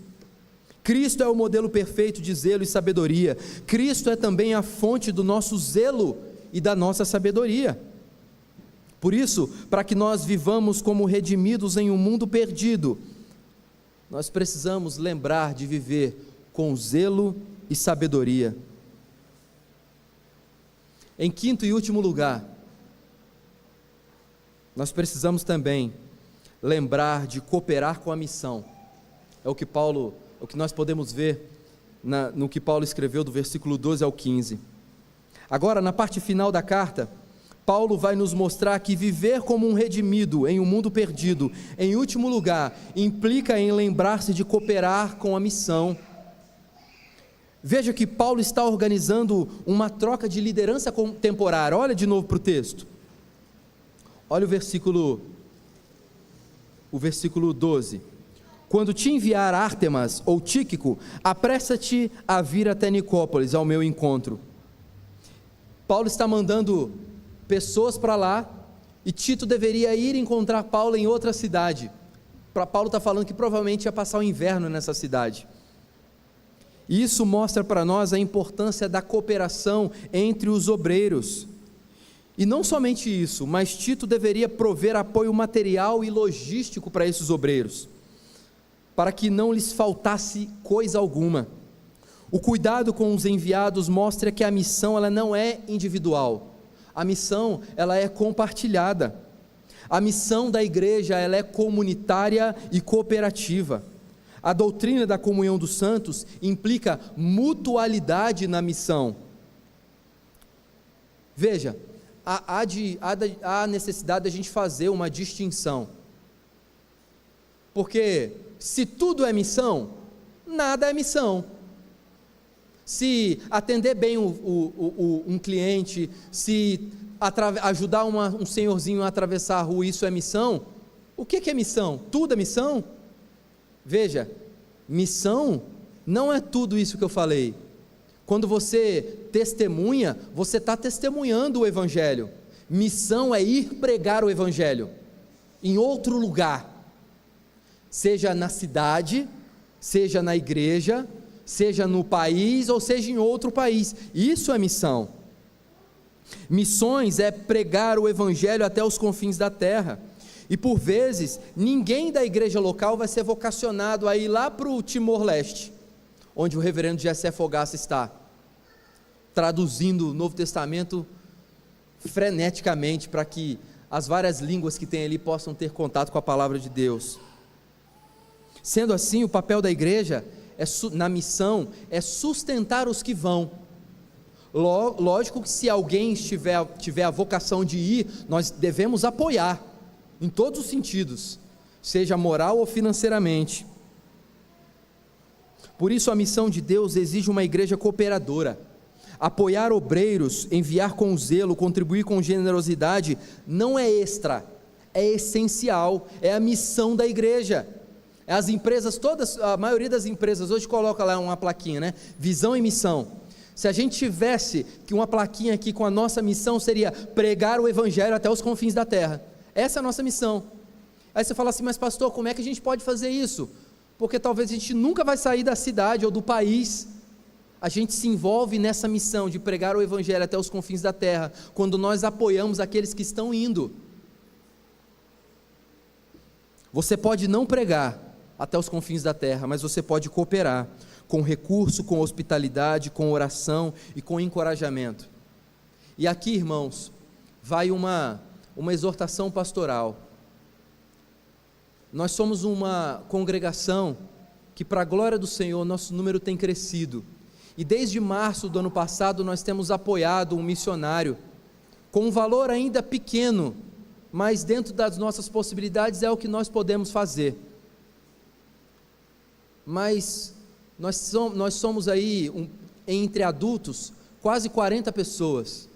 Cristo é o modelo perfeito de zelo e sabedoria. Cristo é também a fonte do nosso zelo e da nossa sabedoria. Por isso, para que nós vivamos como redimidos em um mundo perdido, nós precisamos lembrar de viver com zelo e sabedoria. Em quinto e último lugar, nós precisamos também lembrar de cooperar com a missão. É o que nós podemos ver no que Paulo escreveu do versículo 12 ao 15. Agora, na parte final da carta, Paulo vai nos mostrar que viver como um redimido em um mundo perdido, em último lugar, implica em lembrar-se de cooperar com a missão. Veja que Paulo está organizando uma troca de liderança temporária. Olha de novo para o texto. Olha o versículo 12. Quando te enviar Ártemas ou Tíquico, apressa-te a vir até Nicópolis, ao meu encontro. Paulo está mandando pessoas para lá, e Tito deveria ir encontrar Paulo em outra cidade. Paulo está falando que provavelmente ia passar o inverno nessa cidade. E isso mostra para nós a importância da cooperação entre os obreiros. E não somente isso, mas Tito deveria prover apoio material e logístico para esses obreiros, para que não lhes faltasse coisa alguma. O cuidado com os enviados mostra que a missão ela não é individual, a missão ela é compartilhada. A missão da igreja ela é comunitária e cooperativa. A doutrina da comunhão dos santos implica mutualidade na missão. Veja, há necessidade de a gente fazer uma distinção, porque se tudo é missão, nada é missão. Se atender bem um cliente, se ajudar um senhorzinho a atravessar a rua, isso é missão? O que é missão? Tudo é missão? Veja, missão não é tudo isso que eu falei. Quando você testemunha, você está testemunhando o Evangelho. Missão é ir pregar o Evangelho em outro lugar, seja na cidade, seja na igreja, seja no país ou seja em outro país. Isso é missão. Missões é pregar o Evangelho até os confins da terra. E por vezes, ninguém da igreja local vai ser vocacionado a ir lá para o Timor-Leste, onde o reverendo Jessé Fogaça está, traduzindo o Novo Testamento freneticamente, para que as várias línguas que tem ali possam ter contato com a palavra de Deus. Sendo assim, o papel da igreja na missão é sustentar os que vão. Lógico que se alguém tiver a vocação de ir, nós devemos apoiar, em todos os sentidos, seja moral ou financeiramente. Por isso a missão de Deus exige uma igreja cooperadora. Apoiar obreiros, enviar com zelo, contribuir com generosidade, não é extra, é essencial, é a missão da igreja. As empresas todas, a maioria das empresas hoje coloca lá uma plaquinha, né? Visão e missão. Se a gente tivesse uma plaquinha aqui com a nossa missão, seria pregar o Evangelho até os confins da terra. Essa é a nossa missão. Aí você fala assim, mas pastor, como é que a gente pode fazer isso? Porque talvez a gente nunca vai sair da cidade ou do país. A gente se envolve nessa missão de pregar o Evangelho até os confins da terra, quando nós apoiamos aqueles que estão indo. Você pode não pregar até os confins da terra, mas você pode cooperar com recurso, com hospitalidade, com oração e com encorajamento. E aqui, irmãos, vai uma exortação pastoral. Nós somos uma congregação que, para a glória do Senhor, nosso número tem crescido, e desde março do ano passado nós temos apoiado um missionário, com um valor ainda pequeno, mas dentro das nossas possibilidades é o que nós podemos fazer. Mas nós somos aí, entre adultos, quase 40 pessoas,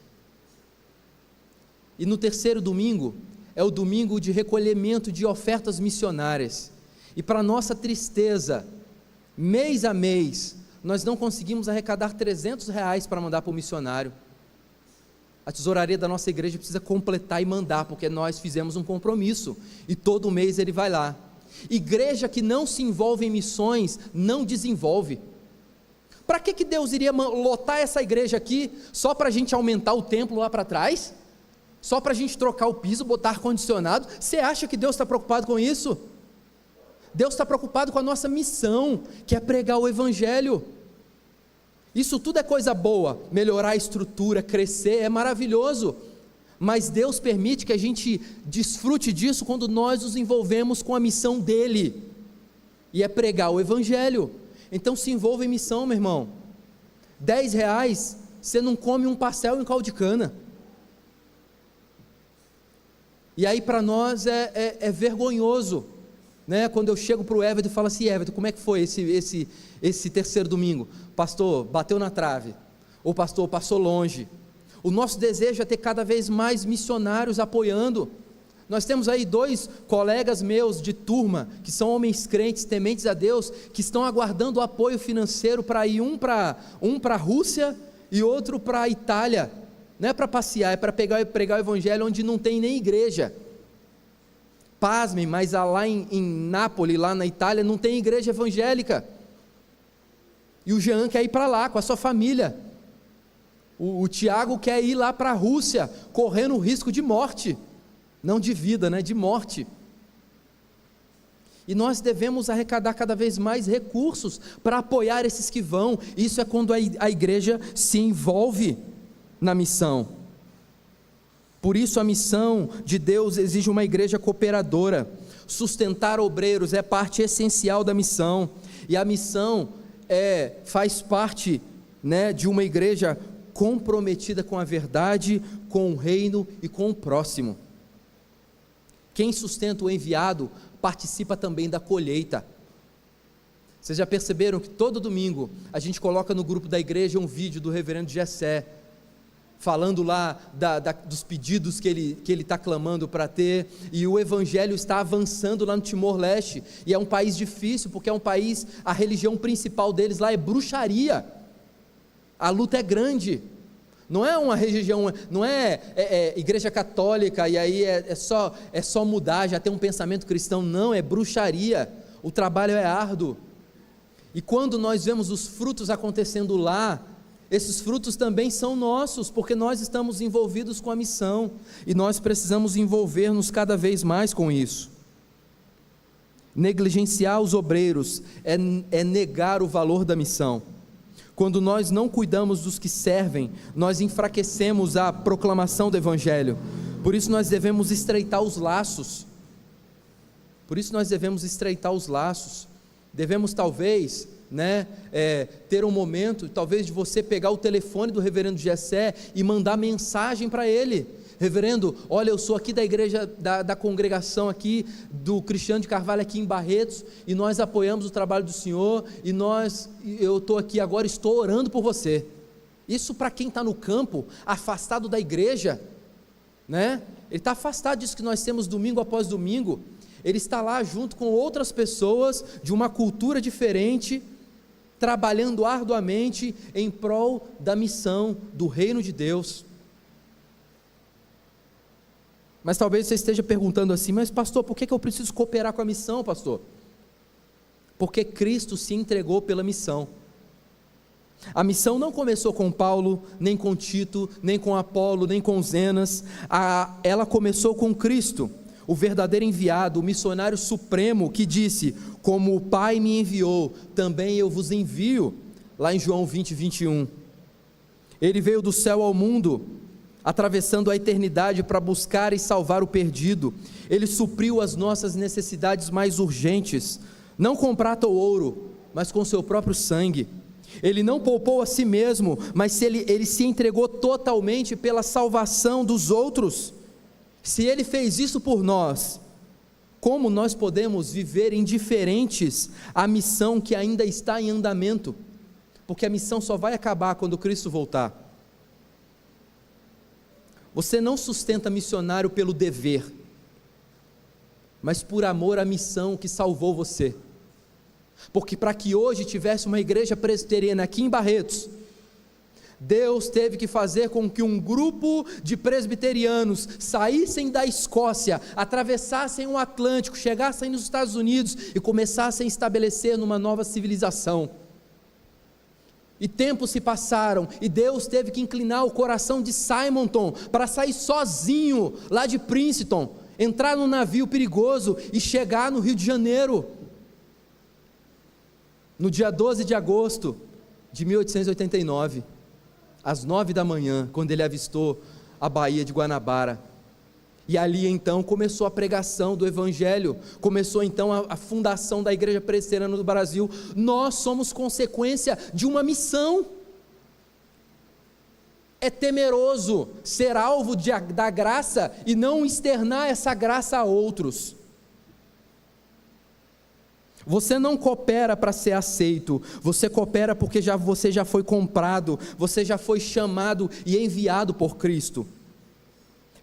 e no terceiro domingo, é o domingo de recolhimento de ofertas missionárias, e para nossa tristeza, mês a mês, nós não conseguimos arrecadar R$300 para mandar para o missionário. A tesouraria da nossa igreja precisa completar e mandar, porque nós fizemos um compromisso, e todo mês ele vai lá. Igreja que não se envolve em missões, não desenvolve. Para que Deus iria lotar essa igreja aqui, só para a gente aumentar o templo lá para trás? Só para a gente trocar o piso, botar ar-condicionado? Você acha que Deus está preocupado com isso? Deus está preocupado com a nossa missão, que é pregar o Evangelho. Isso tudo é coisa boa, melhorar a estrutura, crescer, é maravilhoso, mas Deus permite que a gente desfrute disso quando nós nos envolvemos com a missão dEle, e é pregar o Evangelho. Então se envolva em missão, meu irmão. R$10, você não come um pastel em caldo de cana. E aí para nós é vergonhoso, né? Quando eu chego para o Everton e falo assim, Everton, como é que foi esse terceiro domingo? Pastor, bateu na trave, ou pastor, passou longe. O nosso desejo é ter cada vez mais missionários apoiando. Nós temos aí 2 colegas meus de turma, que são homens crentes, tementes a Deus, que estão aguardando o apoio financeiro para ir, um para a Rússia e outro para a Itália. Não é para passear, é para pregar o Evangelho onde não tem nem igreja. Pasmem, mas lá em Nápoles, lá na Itália, não tem igreja evangélica. E o Jean quer ir para lá com a sua família. O Tiago quer ir lá para a Rússia, correndo o risco de morte, não de vida, né? De morte. E nós devemos arrecadar cada vez mais recursos para apoiar esses que vão. Isso é quando a igreja se envolve na missão. Por isso a missão de Deus exige uma igreja cooperadora. Sustentar obreiros é parte essencial da missão. E a missão faz parte, né, de uma igreja comprometida com a verdade, com o reino e com o próximo. Quem sustenta o enviado participa também da colheita. Vocês já perceberam que todo domingo a gente coloca no grupo da igreja um vídeo do reverendo Gessé, falando lá dos pedidos que ele está clamando para ter, e o evangelho está avançando lá no Timor-Leste, e é um país difícil, porque é um país, a religião principal deles lá é bruxaria, a luta é grande, não é uma religião, não é igreja católica, e aí é só mudar, já tem um pensamento cristão, não, é bruxaria, o trabalho é árduo, e quando nós vemos os frutos acontecendo lá, esses frutos também são nossos, porque nós estamos envolvidos com a missão, e nós precisamos envolver-nos cada vez mais com isso. Negligenciar os obreiros é negar o valor da missão. Quando nós não cuidamos dos que servem, nós enfraquecemos a proclamação do Evangelho. Por isso nós devemos estreitar os laços. Devemos talvez, né, ter um momento, talvez de você pegar o telefone do reverendo Gessé e mandar mensagem para ele: reverendo, olha, eu sou aqui da igreja, da congregação aqui, do Cristiano de Carvalho aqui em Barretos, e nós apoiamos o trabalho do senhor, eu estou aqui agora, estou orando por você. Isso para quem está no campo, afastado da igreja, né? Ele está afastado disso que nós temos domingo após domingo, ele está lá junto com outras pessoas, de uma cultura diferente, trabalhando arduamente em prol da missão do reino de Deus. Mas talvez você esteja perguntando assim: mas pastor, por que eu preciso cooperar com a missão, pastor? Porque Cristo se entregou pela missão. A missão não começou com Paulo, nem com Tito, nem com Apolo, nem com Zenas, ela começou com Cristo, o verdadeiro enviado, o missionário supremo, que disse: como o Pai me enviou, também eu vos envio, lá em João 20, 21, ele veio do céu ao mundo, atravessando a eternidade para buscar e salvar o perdido, ele supriu as nossas necessidades mais urgentes, não com prata ou ouro, mas com seu próprio sangue. Ele não poupou a si mesmo, mas ele se entregou totalmente pela salvação dos outros. Se ele fez isso por nós, como nós podemos viver indiferentes à missão que ainda está em andamento? Porque a missão só vai acabar quando Cristo voltar. Você não sustenta missionário pelo dever, mas por amor à missão que salvou você. Porque para que hoje tivesse uma igreja presbiteriana aqui em Barretos, Deus teve que fazer com que um grupo de presbiterianos saíssem da Escócia, atravessassem o Atlântico, chegassem nos Estados Unidos e começassem a estabelecer numa nova civilização. E tempos se passaram, e Deus teve que inclinar o coração de Simonton para sair sozinho lá de Princeton, entrar num navio perigoso e chegar no Rio de Janeiro, no dia 12 de agosto de 1889, às 9 da manhã, quando ele avistou a Baía de Guanabara. E ali então começou a pregação do Evangelho, começou então a fundação da Igreja Presbiteriana do Brasil. Nós somos consequência de uma missão. É temeroso ser alvo da graça e não externar essa graça a outros. Você não coopera para ser aceito, você coopera porque você já foi comprado, você já foi chamado e enviado por Cristo.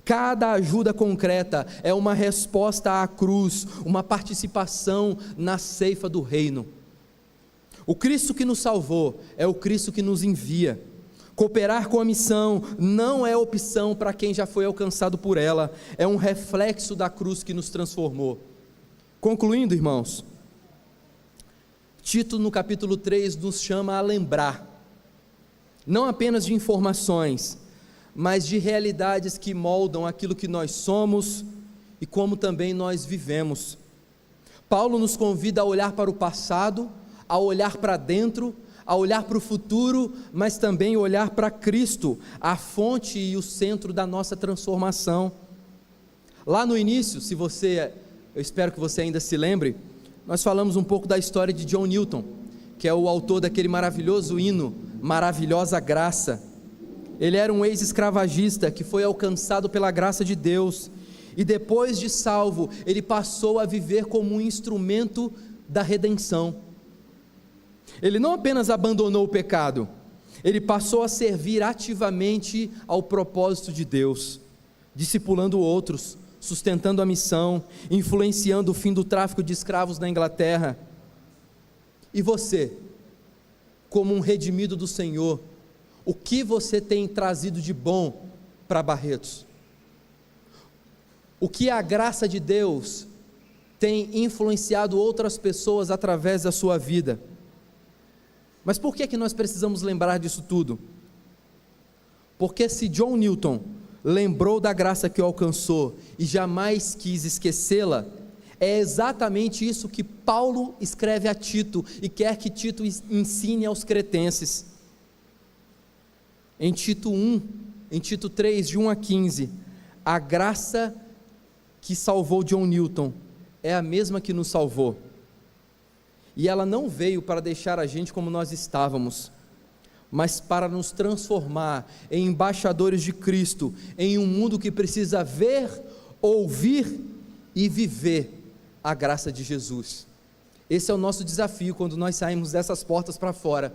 Cada ajuda concreta é uma resposta à cruz, uma participação na ceifa do reino. O Cristo que nos salvou é o Cristo que nos envia. Cooperar com a missão não é opção para quem já foi alcançado por ela, é um reflexo da cruz que nos transformou. Concluindo, irmãos, Tito no capítulo 3 nos chama a lembrar não apenas de informações, mas de realidades que moldam aquilo que nós somos e como também nós vivemos. Paulo nos convida a olhar para o passado, a olhar para dentro, a olhar para o futuro, mas também olhar para Cristo, a fonte e o centro da nossa transformação. Lá no início, eu espero que você ainda se lembre, nós falamos um pouco da história de John Newton, que é o autor daquele maravilhoso hino, Maravilhosa Graça. Ele era um ex-escravagista que foi alcançado pela graça de Deus, e depois de salvo, ele passou a viver como um instrumento da redenção. Ele não apenas abandonou o pecado, ele passou a servir ativamente ao propósito de Deus, discipulando outros, sustentando a missão, influenciando o fim do tráfico de escravos na Inglaterra. E você, como um redimido do Senhor, o que você tem trazido de bom para Barretos? O que a graça de Deus tem influenciado outras pessoas através da sua vida? Mas por que nós precisamos lembrar disso tudo? Porque se John Newton lembrou da graça que o alcançou e jamais quis esquecê-la, é exatamente isso que Paulo escreve a Tito e quer que Tito ensine aos cretenses. Em Tito 3, de 1 a 15, a graça que salvou John Newton é a mesma que nos salvou. E ela não veio para deixar a gente como nós estávamos, mas para nos transformar em embaixadores de Cristo, em um mundo que precisa ver, ouvir e viver a graça de Jesus. Esse é o nosso desafio quando nós saímos dessas portas para fora,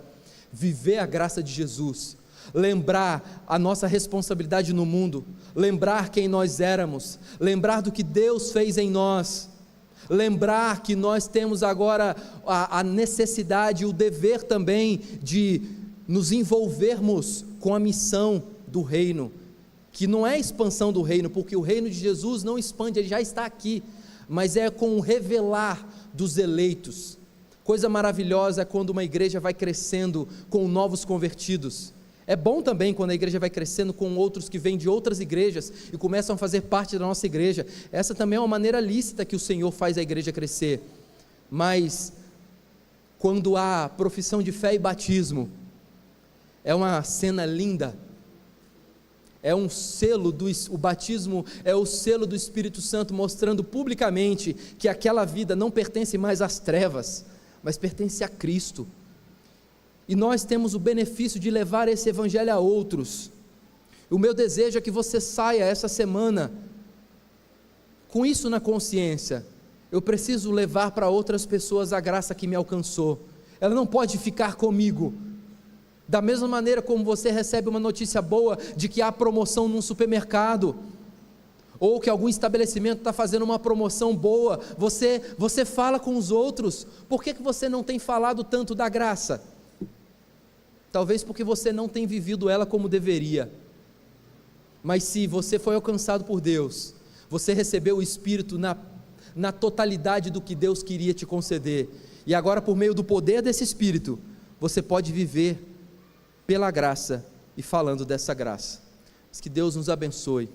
viver a graça de Jesus, lembrar a nossa responsabilidade no mundo, lembrar quem nós éramos, lembrar do que Deus fez em nós, lembrar que nós temos agora a necessidade, o dever também de nos envolvermos com a missão do reino, que não é a expansão do reino, porque o reino de Jesus não expande, ele já está aqui, mas é com o revelar dos eleitos. Coisa maravilhosa é quando uma igreja vai crescendo com novos convertidos. É bom também quando a igreja vai crescendo com outros que vêm de outras igrejas e começam a fazer parte da nossa igreja. Essa também é uma maneira lícita que o Senhor faz a igreja crescer. Mas quando há profissão de fé e batismo, é uma cena linda. É um selo, o batismo é o selo do Espírito Santo mostrando publicamente que aquela vida não pertence mais às trevas, mas pertence a Cristo. E nós temos o benefício de levar esse evangelho a outros. O meu desejo é que você saia essa semana com isso na consciência. Eu preciso levar para outras pessoas a graça que me alcançou. Ela não pode ficar comigo. Da mesma maneira como você recebe uma notícia boa de que há promoção num supermercado, ou que algum estabelecimento está fazendo uma promoção boa, você fala com os outros. Por que você não tem falado tanto da graça? Talvez porque você não tem vivido ela como deveria. Mas se você foi alcançado por Deus, você recebeu o Espírito na totalidade do que Deus queria te conceder, e agora por meio do poder desse Espírito, você pode viver pela graça e falando dessa graça. Que Deus nos abençoe.